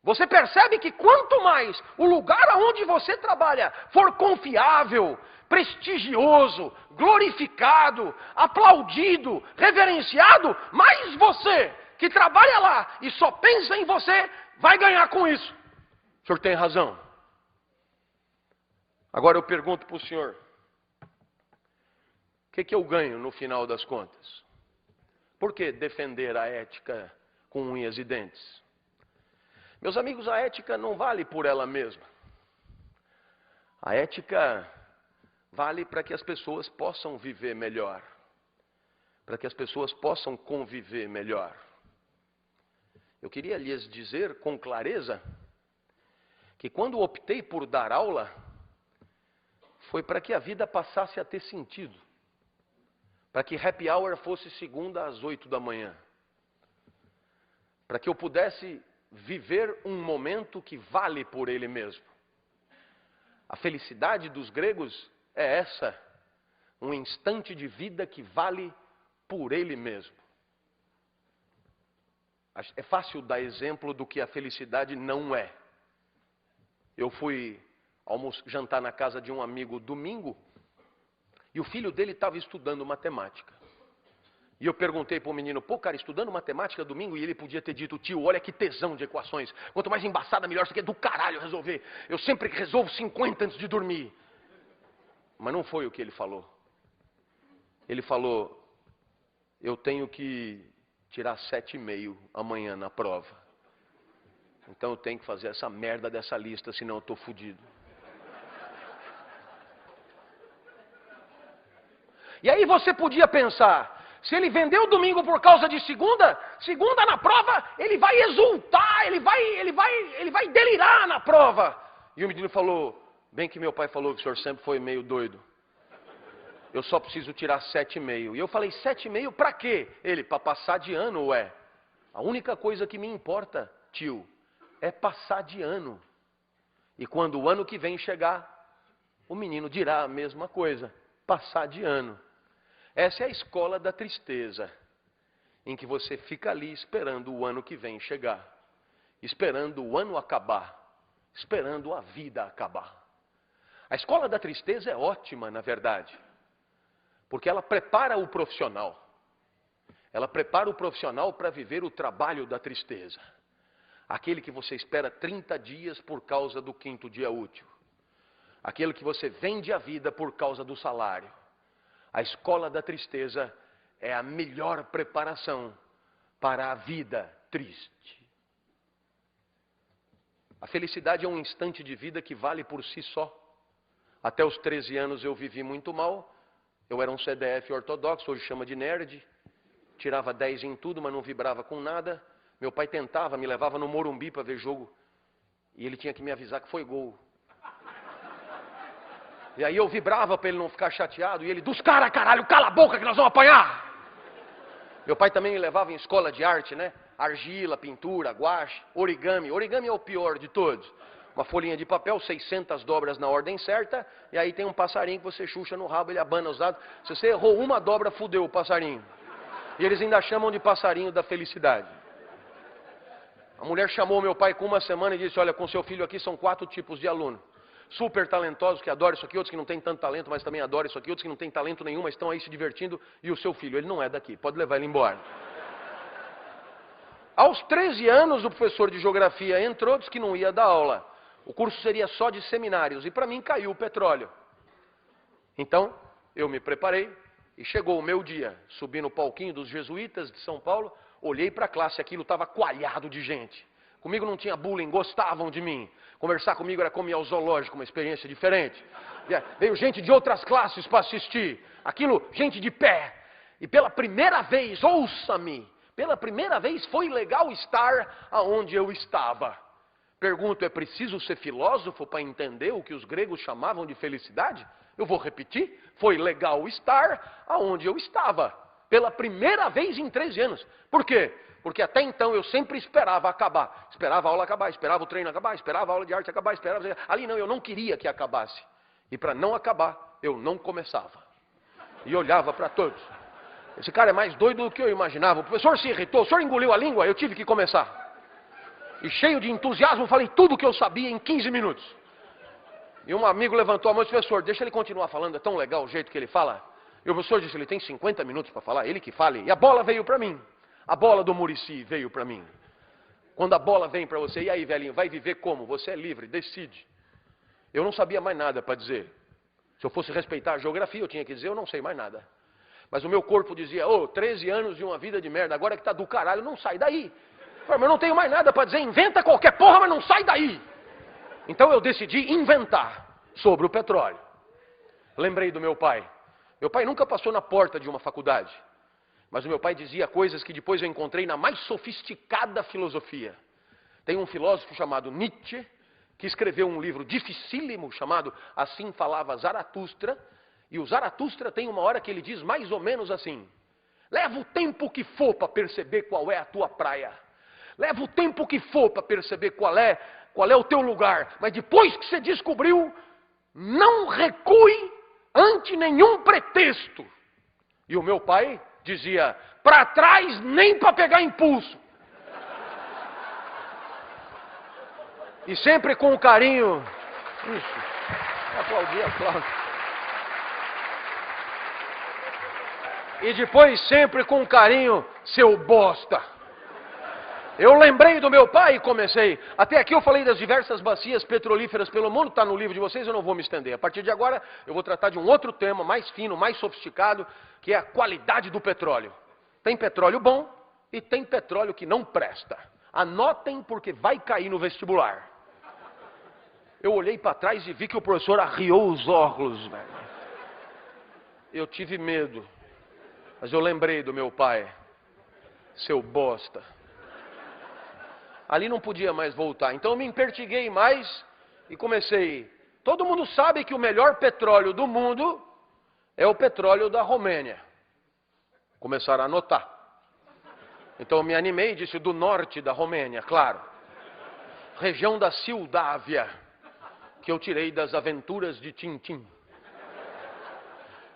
Você percebe que quanto mais o lugar aonde você trabalha for confiável, prestigioso, glorificado, aplaudido, reverenciado, mais você que trabalha lá e só pensa em você vai ganhar com isso. O senhor tem razão. Agora eu pergunto para o senhor: o que eu ganho no final das contas? Por que defender a ética com unhas e dentes? Meus amigos, a ética não vale por ela mesma. A ética vale para que as pessoas possam viver melhor, para que as pessoas possam conviver melhor. Eu queria lhes dizer com clareza que quando optei por dar aula, foi para que a vida passasse a ter sentido. Para que happy hour fosse segunda às 8 da manhã. Para que eu pudesse viver um momento que vale por ele mesmo. A felicidade dos gregos é essa, um instante de vida que vale por ele mesmo. É fácil dar exemplo do que a felicidade não é. Eu fui jantar na casa de um amigo domingo, e o filho dele estava estudando matemática. E eu perguntei para o menino: pô, cara, estudando matemática domingo? E ele podia ter dito: tio, olha que tesão de equações. Quanto mais embaçada, melhor. Isso aqui é do caralho resolver. Eu sempre resolvo 50 antes de dormir. Mas não foi o que ele falou. Ele falou: eu tenho que tirar 7,5 amanhã na prova. Então eu tenho que fazer essa merda dessa lista, senão eu estou fodido. E aí você podia pensar, se ele vendeu domingo por causa de segunda na prova, ele vai exultar, ele vai delirar na prova. E o menino falou: bem que meu pai falou que o senhor sempre foi meio doido. Eu só preciso tirar 7,5. E eu falei: 7,5 para quê? Ele: para passar de ano, ué. A única coisa que me importa, tio, é passar de ano. E quando o ano que vem chegar, o menino dirá a mesma coisa: passar de ano. Essa é a escola da tristeza, em que você fica ali esperando o ano que vem chegar, esperando o ano acabar, esperando a vida acabar. A escola da tristeza é ótima, na verdade, porque ela prepara o profissional. Ela prepara o profissional para viver o trabalho da tristeza. Aquele que você espera 30 dias por causa do 5º dia útil. Aquele que você vende a vida por causa do salário. A escola da tristeza é a melhor preparação para a vida triste. A felicidade é um instante de vida que vale por si só. Até os 13 anos eu vivi muito mal. Eu era um CDF ortodoxo, hoje chama de nerd. Tirava 10 em tudo, mas não vibrava com nada. Meu pai tentava, me levava no Morumbi para ver jogo. E ele tinha que me avisar que foi gol. E aí eu vibrava para ele não ficar chateado. E ele, dos caras, caralho, cala a boca que nós vamos apanhar. Meu pai também me levava em escola de arte, né? Argila, pintura, guache, origami. Origami é o pior de todos. Uma folhinha de papel, 600 dobras na ordem certa. E aí tem um passarinho que você chucha no rabo, ele abana os dados. Se você errou uma dobra, fudeu o passarinho. E eles ainda chamam de passarinho da felicidade. A mulher chamou meu pai com uma semana e disse, olha, com seu filho aqui são 4 tipos de aluno. Super talentosos que adoram isso aqui, outros que não têm tanto talento, mas também adoram isso aqui, outros que não têm talento nenhum, mas estão aí se divertindo, e o seu filho, ele não é daqui, pode levar ele embora. Aos 13 anos, o professor de geografia entrou, disse que não ia dar aula. O curso seria só de seminários, e para mim caiu o petróleo. Então, eu me preparei, e chegou o meu dia, subi no palquinho dos jesuítas de São Paulo, olhei para a classe, aquilo estava coalhado de gente. Comigo não tinha bullying, gostavam de mim. Conversar comigo era como ir ao zoológico, uma experiência diferente. Veio gente de outras classes para assistir. Aquilo, gente de pé. E pela primeira vez, ouça-me, pela primeira vez foi legal estar aonde eu estava. Pergunto, é preciso ser filósofo para entender o que os gregos chamavam de felicidade? Eu vou repetir, foi legal estar aonde eu estava. Pela primeira vez em 13 anos. Por quê? Porque até então eu sempre esperava acabar. Esperava a aula acabar, esperava o treino acabar, esperava a aula de arte acabar, esperava... Ali não, eu não queria que acabasse. E para não acabar, eu não começava. E olhava para todos. Esse cara é mais doido do que eu imaginava. O professor se irritou, o senhor engoliu a língua, eu tive que começar. E cheio de entusiasmo, falei tudo o que eu sabia em 15 minutos. E um amigo levantou a mão e disse, professor, deixa ele continuar falando, é tão legal o jeito que ele fala. E o professor disse, ele tem 50 minutos para falar, ele que fale. E a bola veio para mim. A bola do Muricy veio para mim. Quando a bola vem para você, e aí, velhinho, vai viver como? Você é livre, decide. Eu não sabia mais nada para dizer. Se eu fosse respeitar a geografia, eu tinha que dizer, eu não sei mais nada. Mas o meu corpo dizia, 13 anos e uma vida de merda, agora que tá do caralho, não sai daí. Mas eu não tenho mais nada para dizer, inventa qualquer porra, mas não sai daí. Então eu decidi inventar sobre o petróleo. Lembrei do meu pai. Meu pai nunca passou na porta de uma faculdade. Mas o meu pai dizia coisas que depois eu encontrei na mais sofisticada filosofia. Tem um filósofo chamado Nietzsche, que escreveu um livro dificílimo chamado Assim Falava Zaratustra. E o Zaratustra tem uma hora que ele diz mais ou menos assim. Leva o tempo que for para perceber qual é a tua praia. Leva o tempo que for para perceber qual é o teu lugar. Mas depois que você descobriu, não recue ante nenhum pretexto. E o meu pai dizia, para trás nem para pegar impulso. E sempre com carinho. Isso. Aplaudir, aplaude. E depois sempre com carinho, seu bosta. Eu lembrei do meu pai e comecei. Até aqui eu falei das diversas bacias petrolíferas pelo mundo, está no livro de vocês, eu não vou me estender. A partir de agora eu vou tratar de um outro tema mais fino, mais sofisticado, que é a qualidade do petróleo. Tem petróleo bom e tem petróleo que não presta. Anotem porque vai cair no vestibular. Eu olhei para trás e vi que o professor arriou os óculos, velho. Eu tive medo. Mas eu lembrei do meu pai. Seu bosta. Ali não podia mais voltar. Então eu me empertiguei mais e comecei. Todo mundo sabe que o melhor petróleo do mundo é o petróleo da Romênia. Começaram a anotar. Então eu me animei e disse do norte da Romênia, claro. Região da Sildávia, que eu tirei das aventuras de Tintim.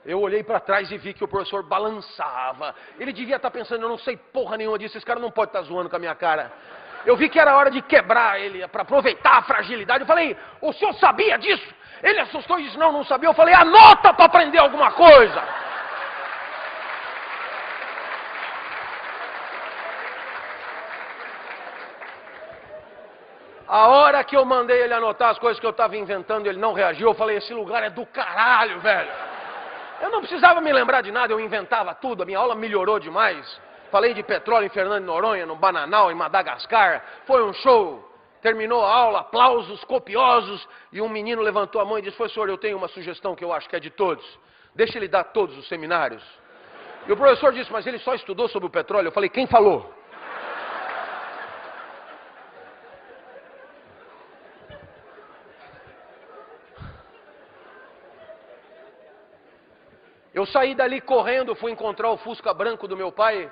Eu olhei para trás e vi que o professor balançava. Ele devia estar pensando, eu não sei porra nenhuma disso, esse cara não pode estar zoando com a minha cara. Eu vi que era hora de quebrar ele, para aproveitar a fragilidade. Eu falei, o senhor sabia disso? Ele assustou e disse, não sabia. Eu falei, anota para aprender alguma coisa. A hora que eu mandei ele anotar as coisas que eu estava inventando, ele não reagiu. Eu falei, esse lugar é do caralho, velho. Eu não precisava me lembrar de nada, eu inventava tudo. A minha aula melhorou demais. Falei de petróleo em Fernando de Noronha, no Bananal, em Madagascar. Foi um show. Terminou a aula, aplausos copiosos. E um menino levantou a mão e disse, professor, eu tenho uma sugestão que eu acho que é de todos. Deixa ele dar todos os seminários. E o professor disse, mas ele só estudou sobre o petróleo. Eu falei, quem falou? Eu saí dali correndo, fui encontrar o Fusca branco do meu pai.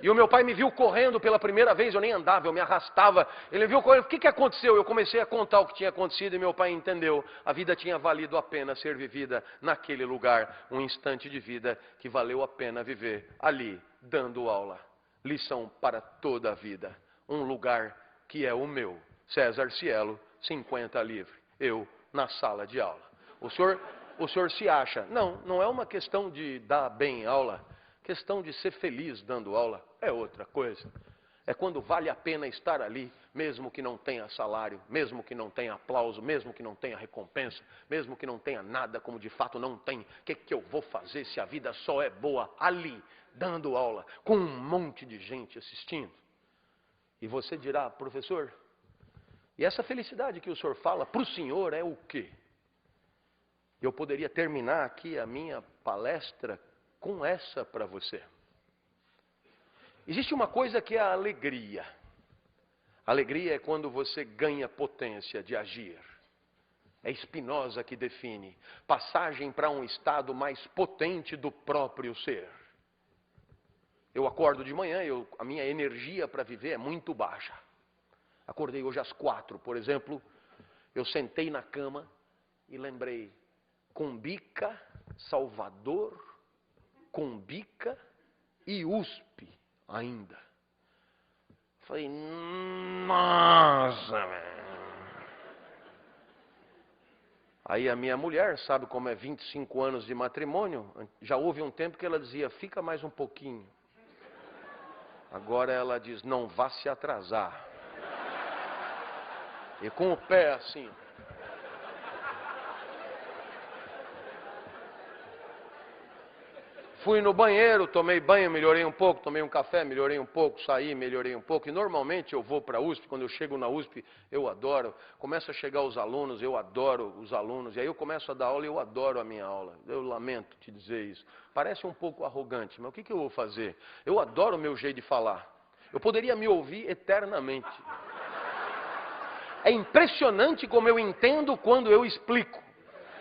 E o meu pai me viu correndo pela primeira vez, eu nem andava, eu me arrastava. Ele me viu correndo, o que aconteceu? Eu comecei a contar o que tinha acontecido e meu pai entendeu. A vida tinha valido a pena ser vivida naquele lugar. Um instante de vida que valeu a pena viver ali, dando aula. Lição para toda a vida. Um lugar que é o meu. César Cielo, 50 livre. Eu na sala de aula. O senhor se acha. Não é uma questão de dar bem aula. Questão de ser feliz dando aula é outra coisa. É quando vale a pena estar ali, mesmo que não tenha salário, mesmo que não tenha aplauso, mesmo que não tenha recompensa, mesmo que não tenha nada, como de fato não tem. O que eu vou fazer se a vida só é boa ali, dando aula, com um monte de gente assistindo? E você dirá, professor, e essa felicidade que o senhor fala, para o senhor é o quê? Eu poderia terminar aqui a minha palestra com essa para você. Existe uma coisa que é a alegria. Alegria é quando você ganha potência de agir. É Spinoza que define. Passagem para um estado mais potente do próprio ser. Eu acordo de manhã, a minha energia para viver é muito baixa. Acordei hoje às 4, por exemplo. Eu sentei na cama e lembrei. Cumbica, Salvador, Cumbica e USP ainda. Falei, nossa, velho. Aí a minha mulher, sabe como é 25 anos de matrimônio, já houve um tempo que ela dizia, fica mais um pouquinho. Agora ela diz, não vá se atrasar. E com o pé assim. Fui no banheiro, tomei banho, melhorei um pouco, tomei um café, melhorei um pouco, saí, melhorei um pouco. E normalmente eu vou para a USP, quando eu chego na USP, eu adoro. Começa a chegar os alunos, eu adoro os alunos. E aí eu começo a dar aula e eu adoro a minha aula. Eu lamento te dizer isso. Parece um pouco arrogante, mas o que eu vou fazer? Eu adoro o meu jeito de falar. Eu poderia me ouvir eternamente. É impressionante como eu entendo quando eu explico.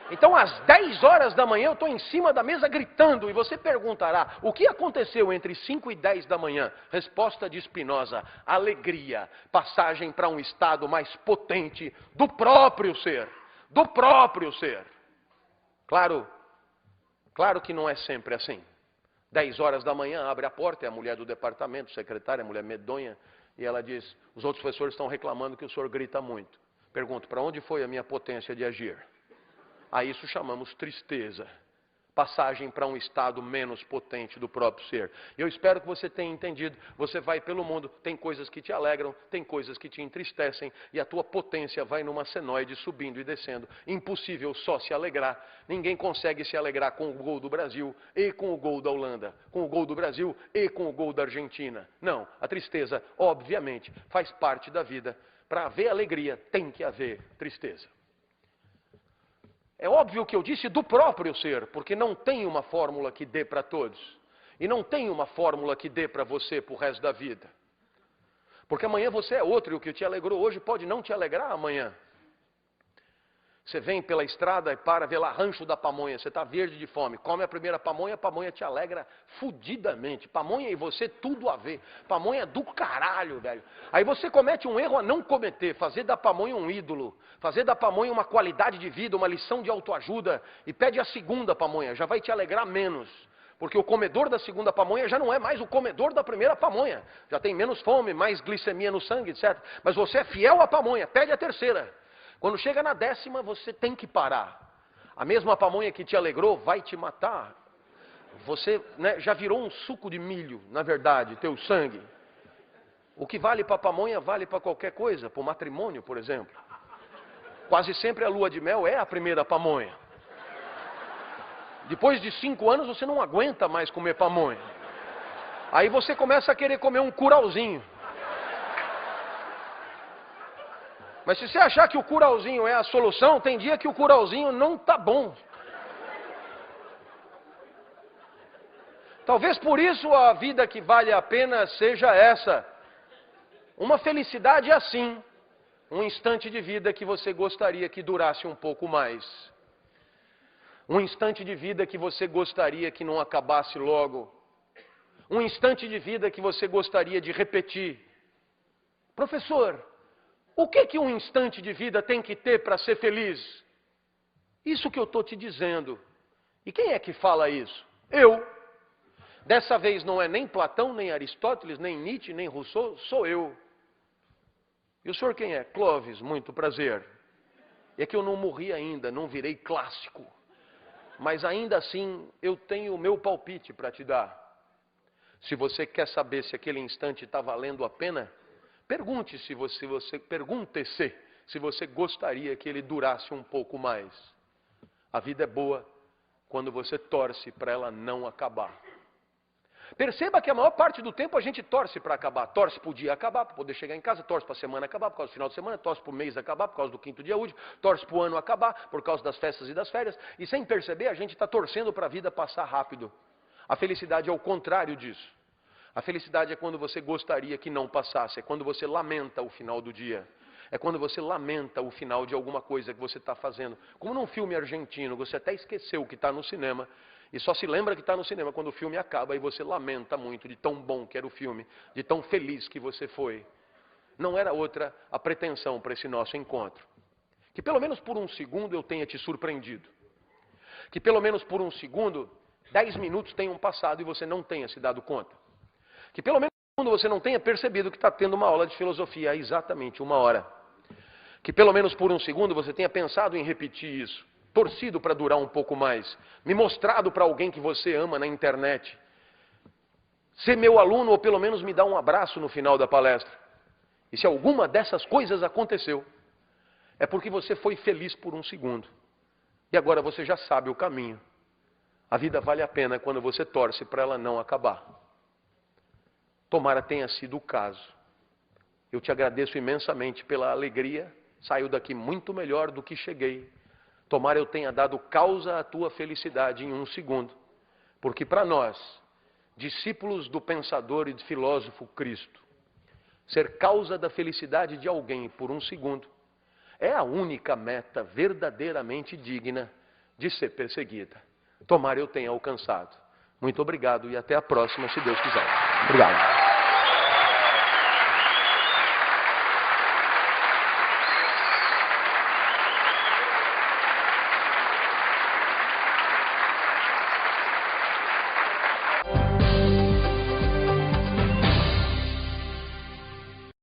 Então, às 10 horas da manhã, eu estou em cima da mesa gritando. E você perguntará, o que aconteceu entre 5 e 10 da manhã? Resposta de Spinoza, alegria, passagem para um estado mais potente do próprio ser. Do próprio ser. Claro que não é sempre assim. 10 horas da manhã, abre a porta, é a mulher do departamento, secretária, a mulher medonha. E ela diz, os outros professores estão reclamando que o senhor grita muito. Pergunto, para onde foi a minha potência de agir? A isso chamamos tristeza. Passagem para um estado menos potente do próprio ser. Eu espero que você tenha entendido. Você vai pelo mundo, tem coisas que te alegram, tem coisas que te entristecem, e a tua potência vai numa senoide subindo e descendo. Impossível só se alegrar. Ninguém consegue se alegrar com o gol do Brasil e com o gol da Holanda, com o gol do Brasil e com o gol da Argentina. Não, a tristeza, obviamente, faz parte da vida. Para haver alegria, tem que haver tristeza. É óbvio que eu disse do próprio ser, porque não tem uma fórmula que dê para todos. E não tem uma fórmula que dê para você pro resto da vida. Porque amanhã você é outro, e o que te alegrou hoje pode não te alegrar amanhã. Você vem pela estrada e para, vê lá Rancho da Pamonha, você está verde de fome, come a primeira pamonha, a pamonha te alegra fudidamente. Pamonha e você, tudo a ver. Pamonha do caralho, velho. Aí você comete um erro a não cometer, fazer da pamonha um ídolo, fazer da pamonha uma qualidade de vida, uma lição de autoajuda, e pede a segunda pamonha, já vai te alegrar menos. Porque o comedor da segunda pamonha já não é mais o comedor da primeira pamonha. Já tem menos fome, mais glicemia no sangue, etc. Mas você é fiel à pamonha, pede a terceira. Quando chega na 10ª, você tem que parar. A mesma pamonha que te alegrou vai te matar. Você, né, já virou um suco de milho, na verdade, teu sangue. O que vale para a pamonha vale para qualquer coisa, para o matrimônio, por exemplo. Quase sempre a lua de mel é a primeira pamonha. Depois de 5 anos você não aguenta mais comer pamonha. Aí você começa a querer comer um curauzinho. Mas se você achar que o curauzinho é a solução, tem dia que o curauzinho não tá bom. Talvez por isso a vida que vale a pena seja essa. Uma felicidade assim. Um instante de vida que você gostaria que durasse um pouco mais. Um instante de vida que você gostaria que não acabasse logo. Um instante de vida que você gostaria de repetir. Professor, o que um instante de vida tem que ter para ser feliz? Isso que eu estou te dizendo. E quem é que fala isso? Eu. Dessa vez não é nem Platão, nem Aristóteles, nem Nietzsche, nem Rousseau, sou eu. E o senhor quem é? Clóvis, muito prazer. É que eu não morri ainda, não virei clássico. Mas ainda assim, eu tenho o meu palpite para te dar. Se você quer saber se aquele instante está valendo a pena, pergunte-se se você gostaria que ele durasse um pouco mais. A vida é boa quando você torce para ela não acabar. Perceba que a maior parte do tempo a gente torce para acabar. Torce para o dia acabar, para poder chegar em casa, torce para a semana acabar, por causa do final de semana, torce para o mês acabar, por causa do 5º dia útil, torce para o ano acabar, por causa das festas e das férias. E sem perceber, a gente está torcendo para a vida passar rápido. A felicidade é o contrário disso. A felicidade é quando você gostaria que não passasse, é quando você lamenta o final do dia. É quando você lamenta o final de alguma coisa que você está fazendo. Como num filme argentino, você até esqueceu que está no cinema e só se lembra que está no cinema quando o filme acaba e você lamenta muito de tão bom que era o filme, de tão feliz que você foi. Não era outra a pretensão para esse nosso encontro. Que pelo menos por um segundo eu tenha te surpreendido. Que pelo menos por um segundo, 10 minutos tenham passado e você não tenha se dado conta. Que pelo menos por um segundo você não tenha percebido que está tendo uma aula de filosofia há exatamente 1 hora. Que pelo menos por um segundo você tenha pensado em repetir isso. Torcido para durar um pouco mais, me mostrado para alguém que você ama na internet, ser meu aluno ou pelo menos me dar um abraço no final da palestra. E se alguma dessas coisas aconteceu, é porque você foi feliz por um segundo. E agora você já sabe o caminho. A vida vale a pena quando você torce para ela não acabar. Tomara tenha sido o caso. Eu te agradeço imensamente pela alegria, saio daqui muito melhor do que cheguei. Tomara eu tenha dado causa à tua felicidade em um segundo. Porque para nós, discípulos do pensador e do filósofo Cristo, ser causa da felicidade de alguém por um segundo é a única meta verdadeiramente digna de ser perseguida. Tomara eu tenha alcançado. Muito obrigado e até a próxima, se Deus quiser. Obrigado.